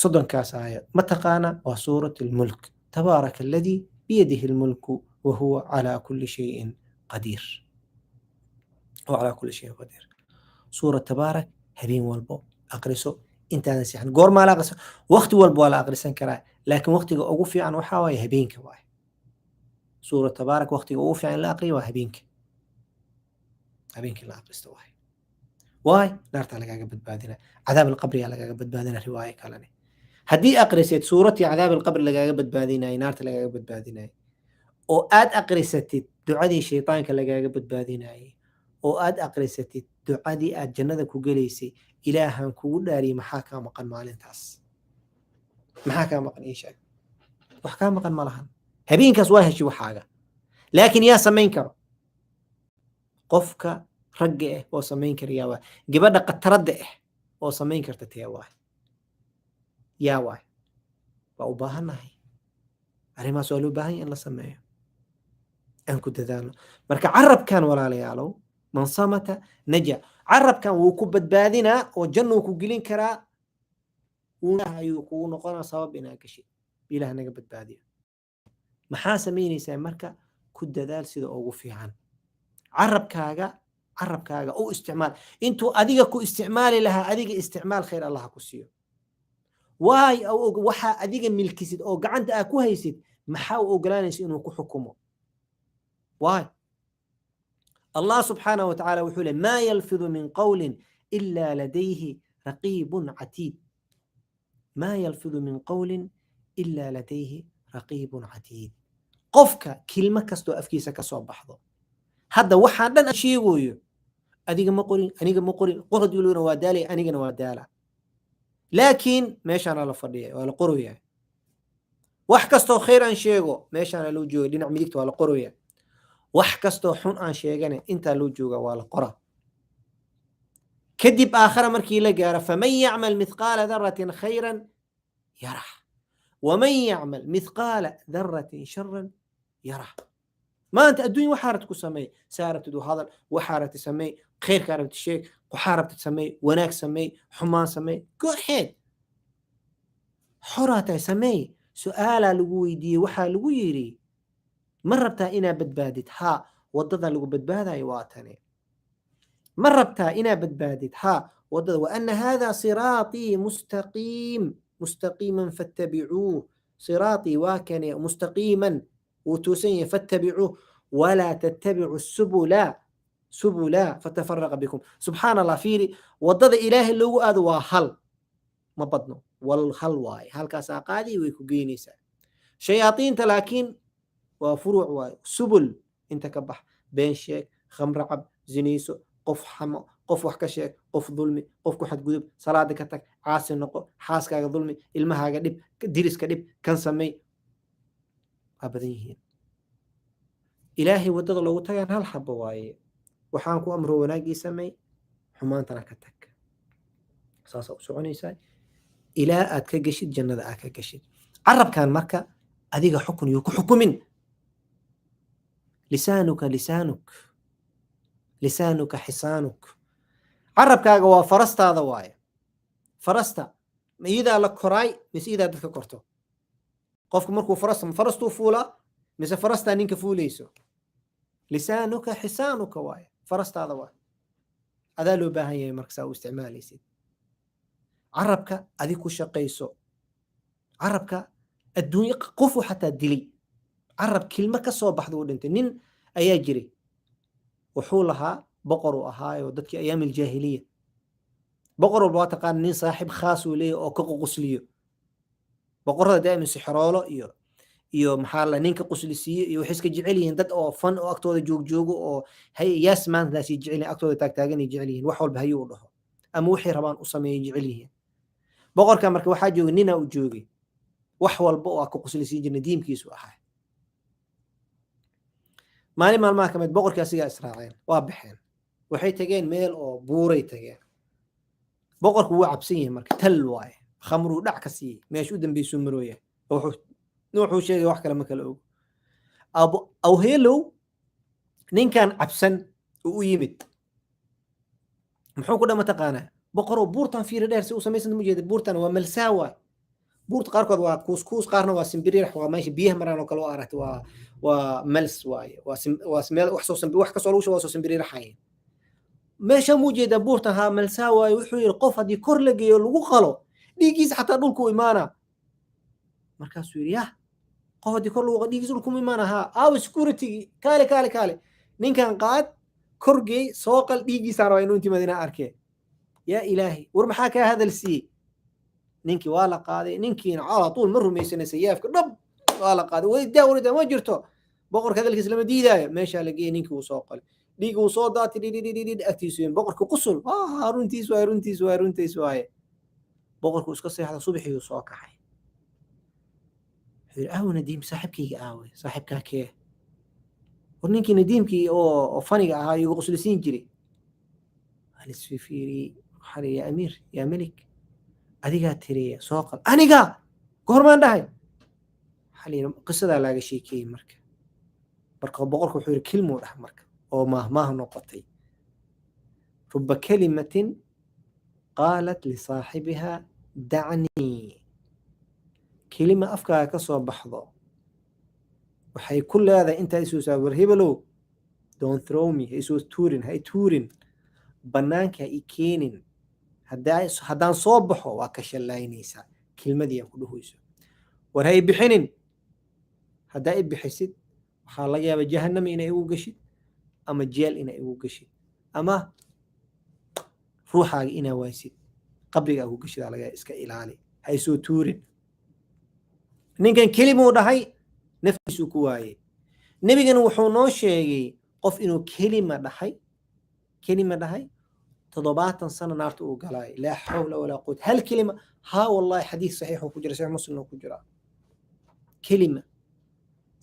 30kaas aayad. ma taqaana? waa suurat almulk, tabaaraka alladii biyadihi almulku wa huwa calaa kulli shayin qadiir. وعلى كل شيء قدير. سورة تبارك habeen walbo aqriso intaadan seexan. goormaa la aqrisan? waqti walbo waa la aqrisan karaa, laakiin waqtiga ugu fiican waxaa waaye habeenka waaye. suura tabaarak waqtiga ugu fiican la aqriyo waa habeenka, habeenkii la aqristo waaye. waay naartaa lagaaga badbaadina, cadaab alqabriyaa lagaaga badbaadina. riwaayo kalene haddii aqriseed suuratii cadaab alqabri lagaaga badbaadinayay, naarta lagaaga badbaadinayay, oo aad aqrisatid ducadii shaytaanka lagaaga badbaadinayay, oo aad aqrisatid ducadii aad jannada ku gelaysay, ilaahan kugu dhaariyay maxaa kaa maqan maalintaas? maxaa kaa maqan ii sheeg? wax kaa maqan ma lahan. habeenkaas waa heshi waxaaga, laakiin yaa samayn karo? qofka ragga ah oo samayn kara yaa waay. gabadha qataradda ah oo samayn karta tee waay? yaa waay? waa u baahannahay arrimahaas, waa loo baahan yahay in la sameeyo, aan ku dadaalno. marka carabkan walaalayaalow, man samata naja. carabkan wuu ku badbaadinaa oo jannu ku gelin karaa, ayuu kugu noqonaa sabab inaa gashid. ilaah naga badbaadiyo. maxaa samaynaysaa marka? ku dadaal sida ugu fiican. carabkaaga u isticmaal intuu adiga ku isticmaali lahaa, adiga isticmaal, khayr allah ku siiyo. waay waxaa adiga milkisid oo gacanta aa ku haysid, maxaa u ogolaanaysa inuu ku xukumo? waay الله سبحانه وتعالى وحوله ما يلفظ من قول إلا لديه رقيب عتيد. ما يلفظ من قول إلا لديه رقيب عتيد. قفك كلمة كستو أفكيسا كسوب بحضو هذا وحدا أشيغويو أديك مقولين أنيك مقولين قرد يقولون وادالي أنيك نوادالا، لكن ماشي أنا لفردية ولا قروية. وحكستو خيرا شيغو ماشي أنا لو جوي لنعم ديكتو ولا قروية. wax kastoo xun aan sheegane intaa loo jooga waa la qora. kadib aakhara markii la gaaro, faman yacmal mithqaala daratin khayran yarah waman yacmal mithqaala daratin sharan yarah. maanta adduunya waxaa rabta ku sameey, saa rabtid u hadal, waxaa rabta sameey, khayrkaa rabta sheeg, waxaa rabta sameey, wanaag sameey, xumaan sameey, go ahead, xoraa tahay sameey. su-aalaa lagu weydiiyey, waxaa lagu yidhi ma rabtaa inaa badbaadid? haa. wadada lagu badbaadayo waa tani. ma rabtaa inaa badbaadid? haa. wadada wa ana hada siraatii mustaqiiman fattabicuuh. siraatii waa kane mustaqiiman wuu toosan yahay, fattabicuuh walaa tattabicu subula fatafaraqa bikum. subxaan allah, fiiri, wadada ilaahay loogu aado waa hal, ma badno, wal hal waaye, halkaasaa qaadi way ku geynaysaa. shayaaiinta laakiin waa furuuc waaye, subul inta ka bax, been sheeg, khamro cab, zinayso, qof xamo, qof wax ka sheeg, qof dulmi, qof ku xadgudub, salaada ka tag, caasi noqo, xaaskaaga dulmi, ilmahaaga dhib, diriska dhib, kan sameey. waa badan yihiin. ilaahay wadada loogu tagaan hal xabo waaye. waxaan ku amro wanaagii sameey, xumaantana ka tag. saasaa u soconaysaa ilaa aad ka geshid jannada aad ka geshid. carabkan marka adiga xukun yuu ku xukumin. lisaanuka xisaanuk. carabkaaga waa farastaada waaye. farasta ma iyadaa la koraay mise iyadaa dadka korto? qofku markuu farastuu fuulaa mise farastaa ninka fuulayso? lisaanuka xisaanuka waaye, farastaada waaye. adaa loo baahan yahay marka saa u isticmaalaysid. carabka adig ku shaqayso. carabka adduunya qofu xataa dilay, carab kilmo ka soo baxda u dhintay. nin ayaa jiray, wuxuu lahaa boqor uu ahaayo dadkii ayaam aljaahiliya. boqor walba waa taqaan nin saaxiib khaas uu leeyahy oo ka qusliyo. boqorada daa'iman sixroolo iyo maxaa la ninka quslisiiyo iyo waxay iska jecel yihiin dad oo fan oo agtooda joogo oo hay yaas maantaasi jecel yihiin agtooda taagtaaganay jecel yihiin wax walba hayuu u dhaho ama waxay rabaan u sameeyay jecel yihiin boqorka marka waxaa jooga nina u joogay wax walba oo ka quslisiin jirna diimkiisu ahaa maalin maalmaha kamid boqorkii asigaa israaceen waa baxeen waxay tageen meel oo buuray tageen boqorku wuu cabsan yahay marka tal waaye khamruu dhac ka siiyey meesha u dambeysuu marooya wuxuu sheegay wax kale ma kala og awheelow ninkan cabsan uu u yimid muxuu ku dhama taqaanaa boqoroo buurtan fiiri dheer si uu samaysan ma jeeda buurtan waa malsaa waay buurta qaarkood waa kuuskuus qaarna waa simbiriirax waa meesha biyaha maraan oo kale oo aragta waa mals waaye waa meel wax kasoo lagu shubo waa soo simbiriiraxaye meesha muu jeedaa buurtan haa malsaa waaye wuxuu yidhi qof haddii kor la geeyo lagu qalo dhiiggiisa xataa dhulku imaana markaasuu yidhi yah qof haddii kor lagu qalo dhiiggiisa dhulku imaana haa aawa security kaale ninkan qaad korgeey soo qal dhiiggiisaan rabaa inuu intimaad inaa arkee yaa ilaahi war maxaa kaa hadal siiyey ninkii waa la qaaday ninkiina cala tuul ma rumaysanay sayaafka dhab waa la qaaday waridaa ma jirto boqorka hadalkiisa lama diidaayo meeshaa la geeyey ninkii uu soo qalay dhiig uu soo daatay dhidhidhidhidhid agtiisu yeen boqorka qusul runtiis waaye boqorku iska seexda subaxii uu soo kaxay wuxuu yidhi aawe nadiim saaxibkayga aawe saaxibkaa kee war ninkii nadiimkii oo faniga ahaa igu quslisiin jiray alisfifiiri waxaa la yaa amiir yaa melik adigaa tiriya soo qal aniga goormaan dhahay waxaa la yidhi qisadaa laaga sheekeeyey marka boqorku wuxuu yidhi kilmuu dhah marka oo maahmaah noqotay ruba kalimatin qaalat lisaaxibiha dacnii kelima afkaaga ka soo baxdo waxay ku leedahay intaa isuusaa war hebelow don't throw me ha isoo tuurin ha i tuurin bannaanka ha i keenin haddaan soo baxo waa ka shallaynaysaa kelmadii aan ku dhahoyso war ha i bixinin haddaa i bixisid waxaa laga yaabaa jahannama inay igu gashid ama jeel inay igu gashid ama ruuxaaga inaa waysid qabrigaa ku gashidaa laga iska ilaali ha isoo tuurin ninkan kelimuu dhahay naftiisuu ku waayey nebigana wuxuu noo sheegay qof inuu kelima dhahay 70 sano naarta uu galaay laa xawla walaa quwwata hal kelima haa wallahi xadiis saxiix ku jira saxiix muslim ku jira kelima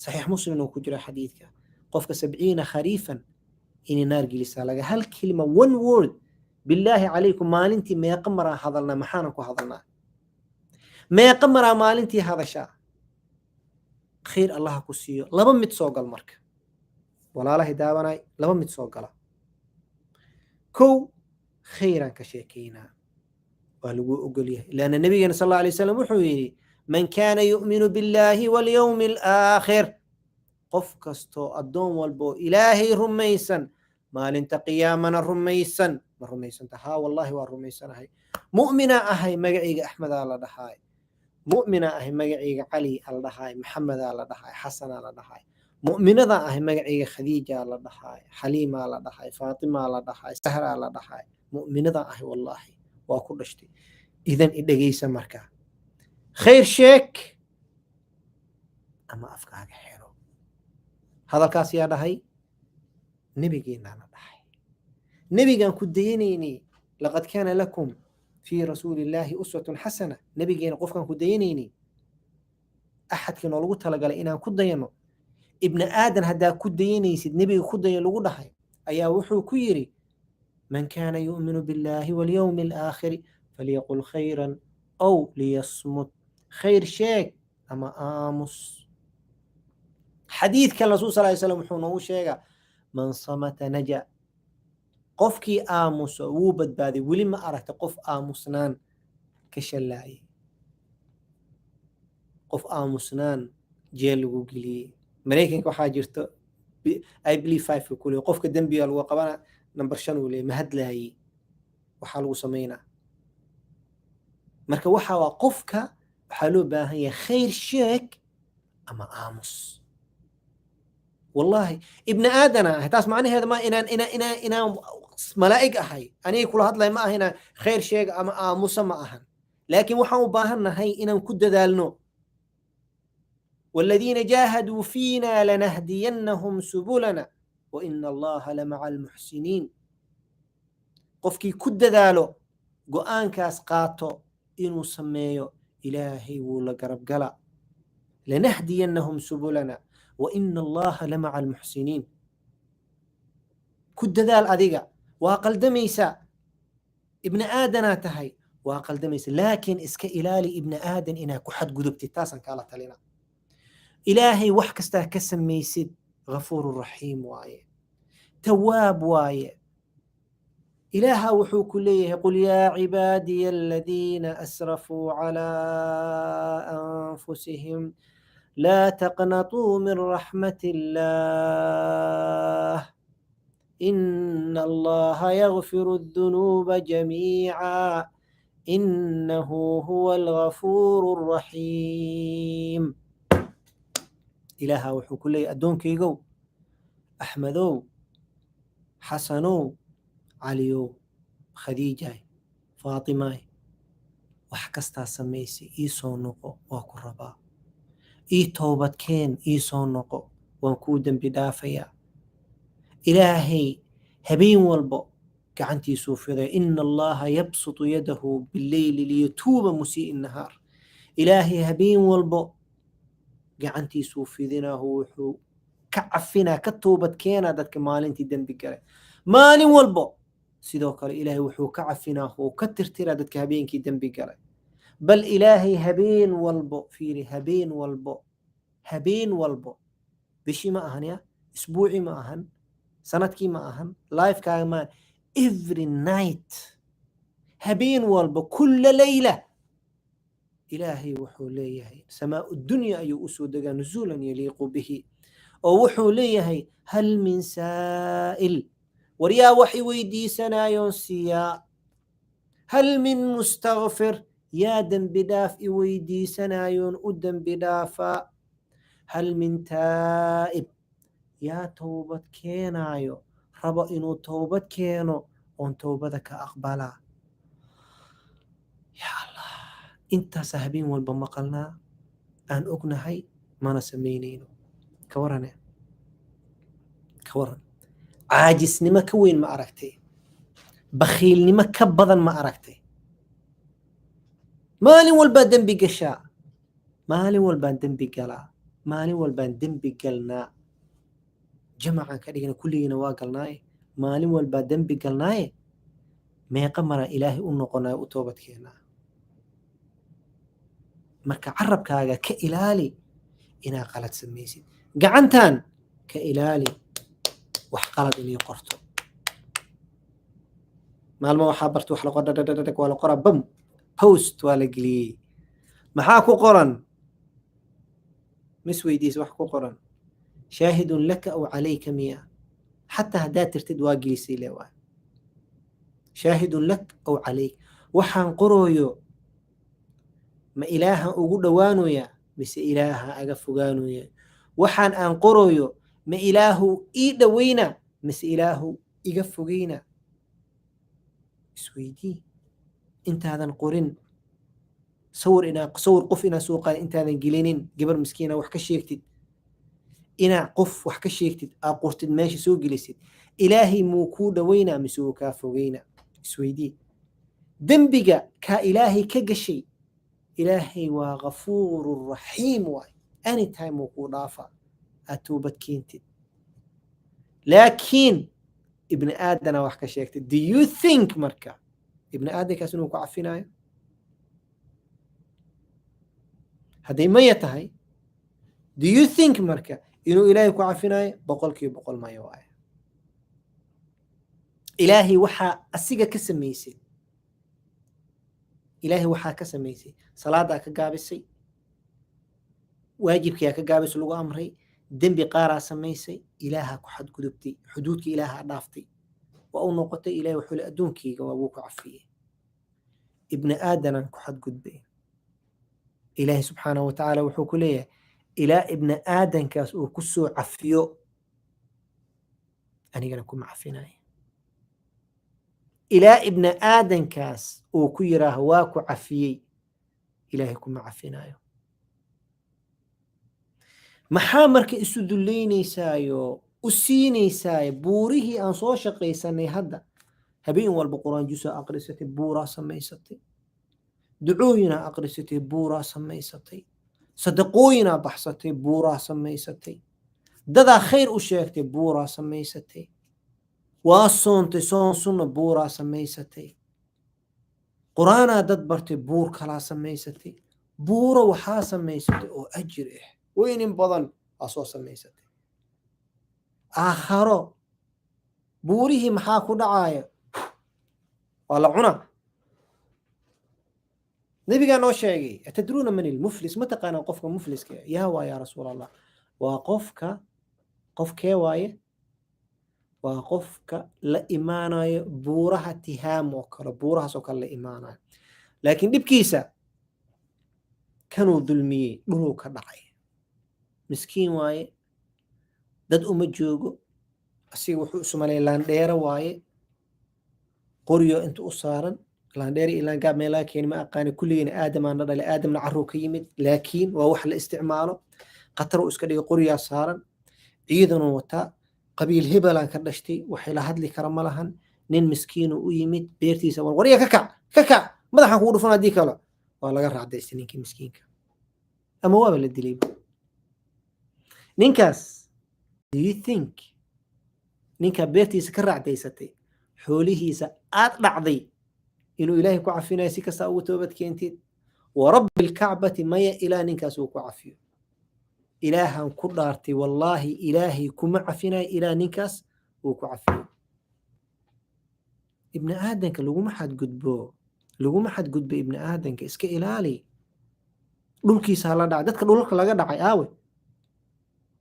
saxiix muslim ku jira xadiidka qofka 70 khariifan in naar gelisaa laga hal kelima one word billahi calaykum maalintii meeqa maraa hadalna maxaan ku hadalnaa meeqa maraa maalintii hadashaa khayr allah ku siiyo laba mid soo gal marka walaalahay daawanay laba mid soo gala kow khayran ka sheekeynaa waa lagu ogol yahay laana nabigeena sal allahu alayhi wasallam wuxuu yidhi man kaana yu'minu billahi walyawmi alaakhir qof kastoo addoon walboo ilaahay rumaysan maalinta qiyaamana rumaysan ma rumaysanta haa wallahi waa rumaysanahay mu'mina ahay magacayga axmedaa la dhahaay mu'mina ahay magacayga cali la dhahaay maxamedaa la dhahaay xasanaa la dhahaay mu'minada ahay magacayga khadiijaa la dhahaay xaliimaa la dhahaay faatimaa la dhahaay sahraa la dhahaay mu'minada ahay wallahi waa ku dhashtay idan i dhegaysa markaa khayr sheeg ama afkaaga xiro hadalkaas yaa dhahay nebigeennaana dhahay nebigaan ku dayanaynay laqad kaana lakum fii rasuulillaahi uswatun xasana nebigeena qofkaan ku dayanaynay axadkii noolagu talagalay inaan ku dayano ibni aadan haddaa ku dayanaysid nebiga ku dayan lagu dhahay ayaa wuxuu ku yidhi man kaana yu'minu billahi walyawmi alaakhiri falyaqul khayran aw liyasmut khayr sheeg ama aamus xadiidkan rasuul sal ly slam wuxuu noogu sheegaa man samata naja qofkii aamuso wuu badbaaday weli ma aragta qof aamusnaan ka shallaayay qof aamusnaan jeel lagu geliyey maraykanka waxaa jirto I believe 5 kule qofka dembiga lagu qabana number 5 uu leeyahay ma hadlaayay waxaa lagu sameynaa marka waxa waa qofka waxaa loo baahan yahay khayr sheeg ama aamus wallahi ibn aadana taas macnaheedu ma inaan malaa'ig ahay aniga kula hadlay ma ahina khayr sheeg ama aamusa ma ahan laakiin waxaan u baahannahay inaan ku dadaalno والذين جاهدوا فينا لنهدينهم سبلنا وإن الله لمع المحسنين قفكي كد ذالو قوان كاس قاتو إنو سميو إلهي ولا قرب قلا لنهدينهم سبلنا وإن الله لمع المحسنين كد ذال أذيقا واقل دميسا ابن آدنا تهي واقل دميسا لكن اسك إلالي ابن آدن إنا كحد قدبتي تاسا كالت لنا إلهي وحكستا كسم ميسد غفور رحيم وايه تواب وايه إله وحو كليه قل يا عبادي الذين أسرفوا على أنفسهم لا تقنطوا من رحمة الله إن الله يغفر الذنوب جميعا إنه هو الغفور الرحيم إله وحو كليه أدون كيقو أحمدو حسنو عليو خديجة فاطمة وحكستا سميسي إيسو نقو واكو ربا إي توبة كين إيسو نقو وانكودن بدافيا إلهي هبين والبو كعنتي سوفي إن الله يبسط يده بالليل ليتوب مسيء النهار إلهي هبين والبو كعنتي سوفي ذنا هو كعفنا كتوبة كينا دادك مالنتي دنبقري مالين والبو sidoo kale ilaahay wuxuu ka cafinaa oo ka tirtiraa dadka habeenkii dambi galay bal ilaahay habeen walbo bishii ma ahan ya isbuuci ma ahan sanadkii ma ahan lifekaaga ma every night habeen walbo kulla layla ilaahay wuxuu leeyahay samaa dunya ayuu usoo degaa nuzuulan yaliiqu bihi oo wuxuu leeyahay hal min saa'il وريا وحي ويدي سنايون سيا هل من مستغفر يا دم بداف ويدي سنايون ودم بدافا هل من تائب يا توبة كينايو ربا إنو توبة كينو on toobadaka aqbalaa ya allah intaas habeen walba maqalnaa aan ognahay mana samaynayno ka waran caajisnimo ka weyn ma aragtay bakhiilnimo ka badan ma aragtay maalin walbaa dembi gashaa maalin walbaan dembi galaa maalin walbaan dembi galnaa jamacan ka dhigna kulligiina waa galnaaye maalin walbaa dembi galnaaye meeqa mara ilaahay u noqonayo u toobadkeenaa marka carabkaaga ka ilaali inaa qalad samaysid gacantan ka ilaali wax qalad inay qorto maalmo waxaa barta wax la qora dadadad waa la qora bam post waa la geliyey maxaa ku qoran mis weydiis wax ku qoran shaahidun laka aw calayka miya xataa haddaad tirtid waa gelisay le waay shaahidun lak aw calayk waxaan qorooyo ma ilaaha ugu dhowaanoya mise ilaaha aga fogaanoya waxaan aan qorooyo ma ilaahu ii dhoweyna mise ilaahu iga fogeyna isweydii intaadan qorin sawir qof inaa soo qaadin intaadan gelinin gabar miskiina wax ka sheegtid inaa qof wax ka sheegtid aa qortid meesha soo gelisid ilaahay muu kuu dhoweynaa mise uu kaa fogeyna isweydii dembiga kaa ilaahay ka gashay ilaahay waa ghafuuru raxiim waay anytime uu kuu dhaafa aad toobad keentid laakiin ibni aadana wax ka sheegtid do you think marka ibni aadankaas inuu ku cafinayo hadday maya tahay do you think marka inuu ilaahay ku cafinayo 100% maya waaye ilaahay waxaa asiga ka samaysay ilaahay waxaa ka samaysay salaadaa ka gaabisay waajibkiyaa ka gaabisay lagu amray dembi qaaraa samaysay ilaaha ku xadgudubtay xuduudka ilaaha dhaaftay waa u noqotay ilaahay wuxuu le adduunkayga waa wuu ku cafiyey ibni aadanan ku xadgudbay ilaahay subxaanahu watacaala wuxuu ku leeyahay ilaa ibni aadankaas uu ku soo cafiyo anigana kuma cafinaya ilaa ibni aadankaas uu ku yiraaho waa ku cafiyey ilaahay kuma cafinayo maxaa marka isu dullaynaysaayoo u siinaysaayo buurihii aan soo shaqaysanay hadda habeen walba quraan jusaa aqrisatay buuraa samaysatay ducooyinaa aqrisatay buuraa samaysatay sadaqooyinaa baxsatay buuraa samaysatay dadaa khayr u sheegtay buuraa samaysatay waa soontay soon sunna buuraa samaysatay quraanaa dad bartay buur kalaa samaysatay buuro waxaa samaysatay oo ajir ah weynin badan aa soo samaysatay aakharo buurihii maxaa ku dhacaaya waa la cuna nabigaa noo sheegay atadruuna man ilmuflis ma taqaanaa qofka mufliska yaa waa yaa rasuul allah waa qofkee waaye waa qofka la imaanayo buuraha tihaam oo kale buurahaas oo kale la imaanayo laakiin dhibkiisa kanuu dulmiyey dhuluu ka dhacay miskiin waaye dad uma joogo asiga wuxuu isu malay laandheero waaye qoryo inta u saaran laandheeri ilaan gaab meelaha keeni ma aqaani kulligeena aadamaana dhalay aadamna carruu ka yimid laakiin waa wax la isticmaalo qatar uu iska dhigay qoryaa saaran ciidanuu wataa qabiil hebelaan ka dhashtay waxay la hadli kara ma lahan nin miskiinu u yimid beertiisa warya ka kac madaxan kugu dhufan haddii kale waa laga raacdaystay ninkii miskiinka ama waaba la dilayba ninkaas do you think ninkaa beertiisa ka raacdaysatay xoolihiisa aad dhacday inuu ilaahay ku cafinayo si kasta ugu toobad keentid warabbi lkacbati maya ilaa ninkaas uu ku cafiyo ilaahan ku dhaartay wallaahi ilaahay kuma cafinayo ilaa ninkaas uu ku cafiyo ibni aadanka laguma xadgudbo ibni aadanka iska ilaali dhulkiisa hala dhacay dadka dhulka laga dhacay aawe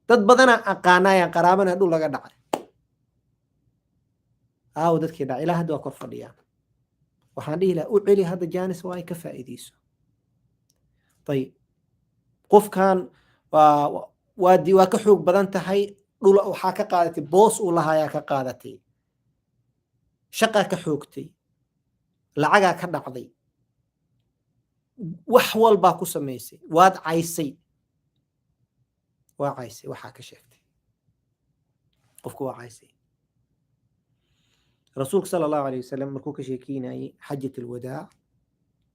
dad badanaa aqaanaya qaraabana dhul laga dhacay aawe dadkii dhacay ilaa hadda waa kor fadhiyaan waxaan dhihi lahaa u celi hadda jaanis waa ay ka faa'iidayso ayib qofkan waa ka xoog badan tahay dhul waxaa ka qaadatay boos uu lahayaa ka qaadatay shaqaa ka xoogtay lacagaa ka dhacday wax walbaa ku samaysay waad caysay waxaa ka sheegtay qofku waa caysay rasuulka sala allahu alayh wasalam markuu ka sheekeynayay xajat alwadaac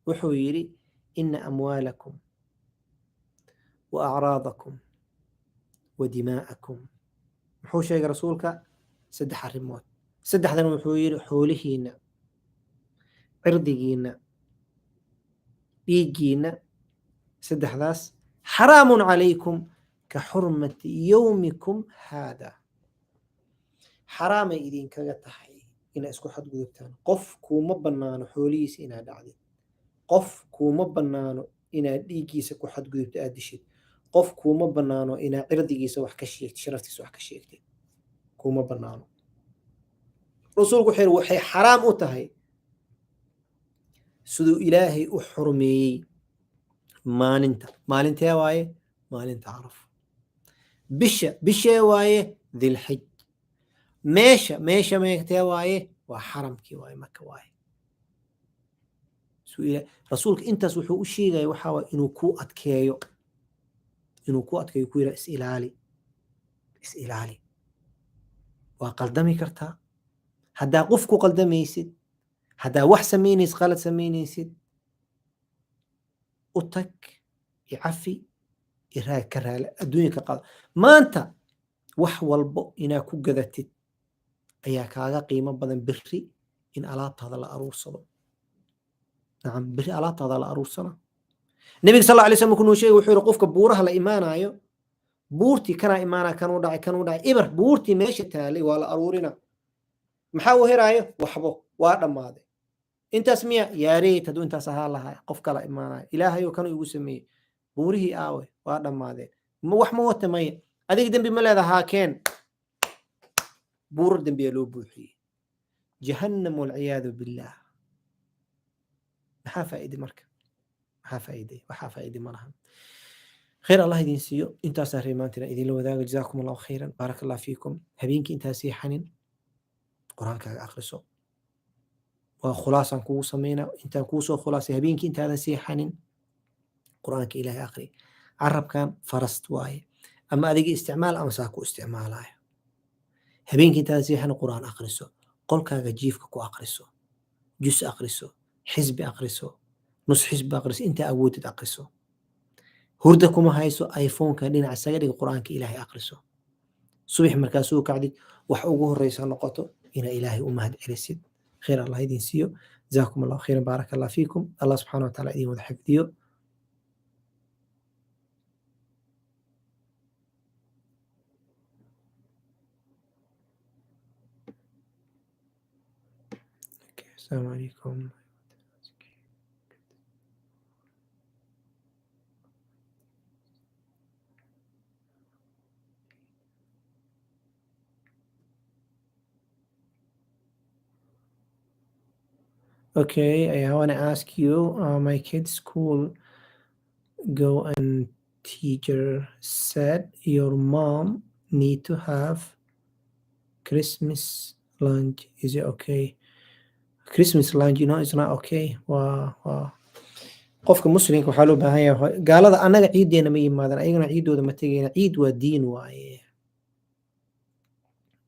wuxuu yidhi ina amwaalakum wa acraadakum wa dimaa'akum muxuu sheegay rasuulka 3 arrimood saddexdan wuxuu yidhi xoolihiina cirdigiina dhiiggiina saddexdaas xaraamun calaykum ka xurmati yowmikum haada xaraamay idinkaga tahay inaa isku xadgudubtaan qof kuuma bannaano xoolihiisa inaad dhacdid qof kuuma bannaano inaad dhiiggiisa ku xadgudubto aad dishid qof kuuma bannaano inaad cirdigiisa wax ka sheegtid sharaftiisa wax ka sheegtid kuuma bannaano rasuulku wuxuu yidhi waxay xaraam u tahay siduu ilaahay u xurmeeyey maalintee waaye maalinta caraf bishee waaye dilxij meesha meegtee waaye waa xaramkii waaye maka waaye rasuulka intaas wuxuu u sheegaya waxaa waaye inuu ku adkeeyo ku yidhaa is-ilaali waa qaldami kartaa haddaa qof ku qaldamaysid haddaa wax samaynaysid qalad samaynaysid u tag icafi iraag ka raali adduunya ka qaado maanta wax walbo inaa ku gadatid ayaa kaaga qiimo badan beri in alaabtaada la aruursado nacam beri alaabtaada la aruursana nabiga sal alla alay slam markuu noo sheegay wuxuu yidhi qofka buuraha la imaanayo buurtii kanaa imaanaa kanuu dhacay ibar buurtii meesha taalay waa la aruurina maxaa uu heraayo waxbo waa dhammaaday intaas miya yaareed hadduu intaas ahaa lahaa qof kala imaanayo ilaahayoo kanuu igu sameeyey buurihii aawe waa dhammaadeen wax ma wata maya adiga dembi ma leedahaa keen buurar dembiyaa loo buuxiyey jahannam walciyaadu billaah maxaa faa'iide marka waxaa faa'iide ma lahan khayr allah idin siiyo intaasaa reemaantina idinla wadaaga jazaakum allahu khayran baaraka allah fiikum habeenkii intaa seexanin quraankaaga akhriso waa khulaasaan kugu sameynaa intaan kuu soo khulaasay habeenkii intaadan seexanin quraanka ilaahay akhri carabkan farast waaye ama adiga isticmaal ama saa ku isticmaalayo. Habeenkii intaad seexan quraan akhriso, qolkaaga jiifka ku akhriso, jus akhriso, xisbi akhriso, nus xisbi akhriso, intaa awoodid akhriso. Hurda kuma hayso, iPhone-ka dhinaca isaga dhig, quraanka Ilaahay akhriso. Subax markaa soo kacdid, wax ugu horeysa noqoto ina Ilaahay u mahad celisid. Khayr Allah idin siiyo. جزاكم الله خيرا، بارك الله فيكم. الله سبحانه وتعالى idin wada xifdiyo. السلام عليكم. Okay, I want to ask you, my kid's school go and teacher said your mom need to have Christmas lunch. Is it okay? Christmas lunch, you know, it's not okay. Waa qofka muslimka waxaa loo baahan yahay gaalada annaga ciideena ma yimaadaan, ayagana ciidooda ma tegayna. Ciid waa diin waaye.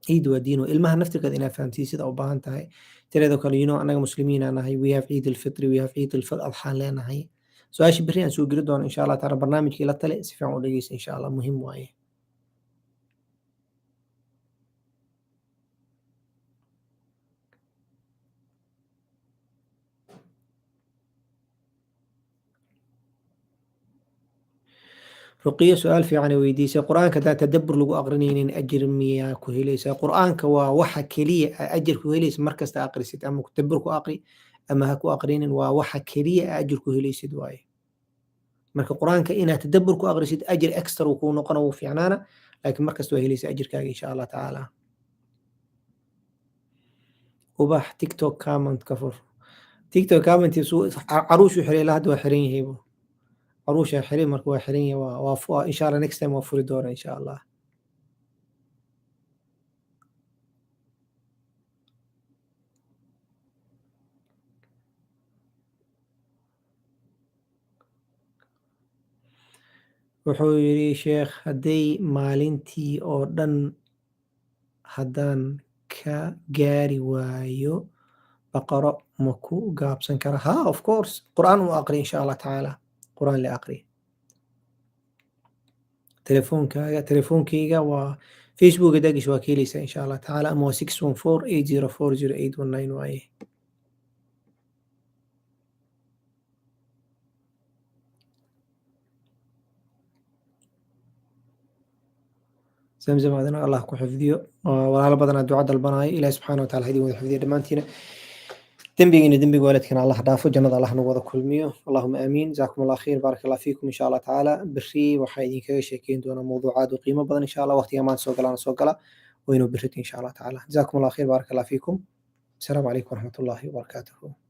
ciid waa diin. Ilmaha naftirkeeda inaad fahamtid sida u baahan tahay. Tireedo kale, you know, annaga muslimiin aan nahay. We have Eid al-Fitr, we have Eid al-Adha leenahay. Su-aasha berri aan soo geli doono insha Allah taala, barnaamijkii la tale si fiican u dhegeysa insha Allah, muhiim waaye. ruqiya su-aal fiican ay weydiisay. qur-aanka hadaa tadabbur lagu aqrinaynin ajir miyaa ku helaysaa? qur-aanka waa waxa keliya aa ajir ku helaysa markasta aqrisid, ama tadabbur ku aqri ama ha ku aqrinin, waa waxa keliya aa ajir ku helaysid waaye. marka qur-aanka inaad tadabbur ku aqrisid ajir extra uu kuu noqona, wuu fiicnaana, laakiin markasta waa helaysa ajirkaaga insha Allah tacaala. ubax tiktok comment ka fur. tiktok comment caruushu xiray, ilaa hadda waa xiran yahay. عروشة حريم مركوها حرية إن شاء الله next time وفوري دورة إن شاء الله. wuxuu yiri sheekh, hadday maalintii oo dhan haddaan ka gaari waayo baqaro ma ku gaabsan kara? ha of course, qur'aan u aqri insha Allah tacaala. qur'aan la aqri. telefoonkayga waa Facebook dagish waa ka helaysaa insha Allah tacaala, ama waa 61480400819 waaye. zamzam adina Allah ku xifdiyo. walaalo badan duco dalbanayo. Ilaahay subxaanahu wa tacaala idin wada xifdiyo dhammaantiina. dembigiina dembiga waalidkana Allah dhaafo, jannada Allah nagu wada kulmiyo. Allahumma amiin. jazaakum Allah khayr, baarak Allah fiikum insha Allah tacaala. berri waxaa idinkaga sheekeyn doonaa mawduucaad u qiimo badan insha Allah. waqtiga maanta soo gala waynu berrito insha Allah tacaala. jazaakum Allah khayr, baarak Allah fiikum. Assalaamu calaykum waraxmatullaahi wabarakaatuhu.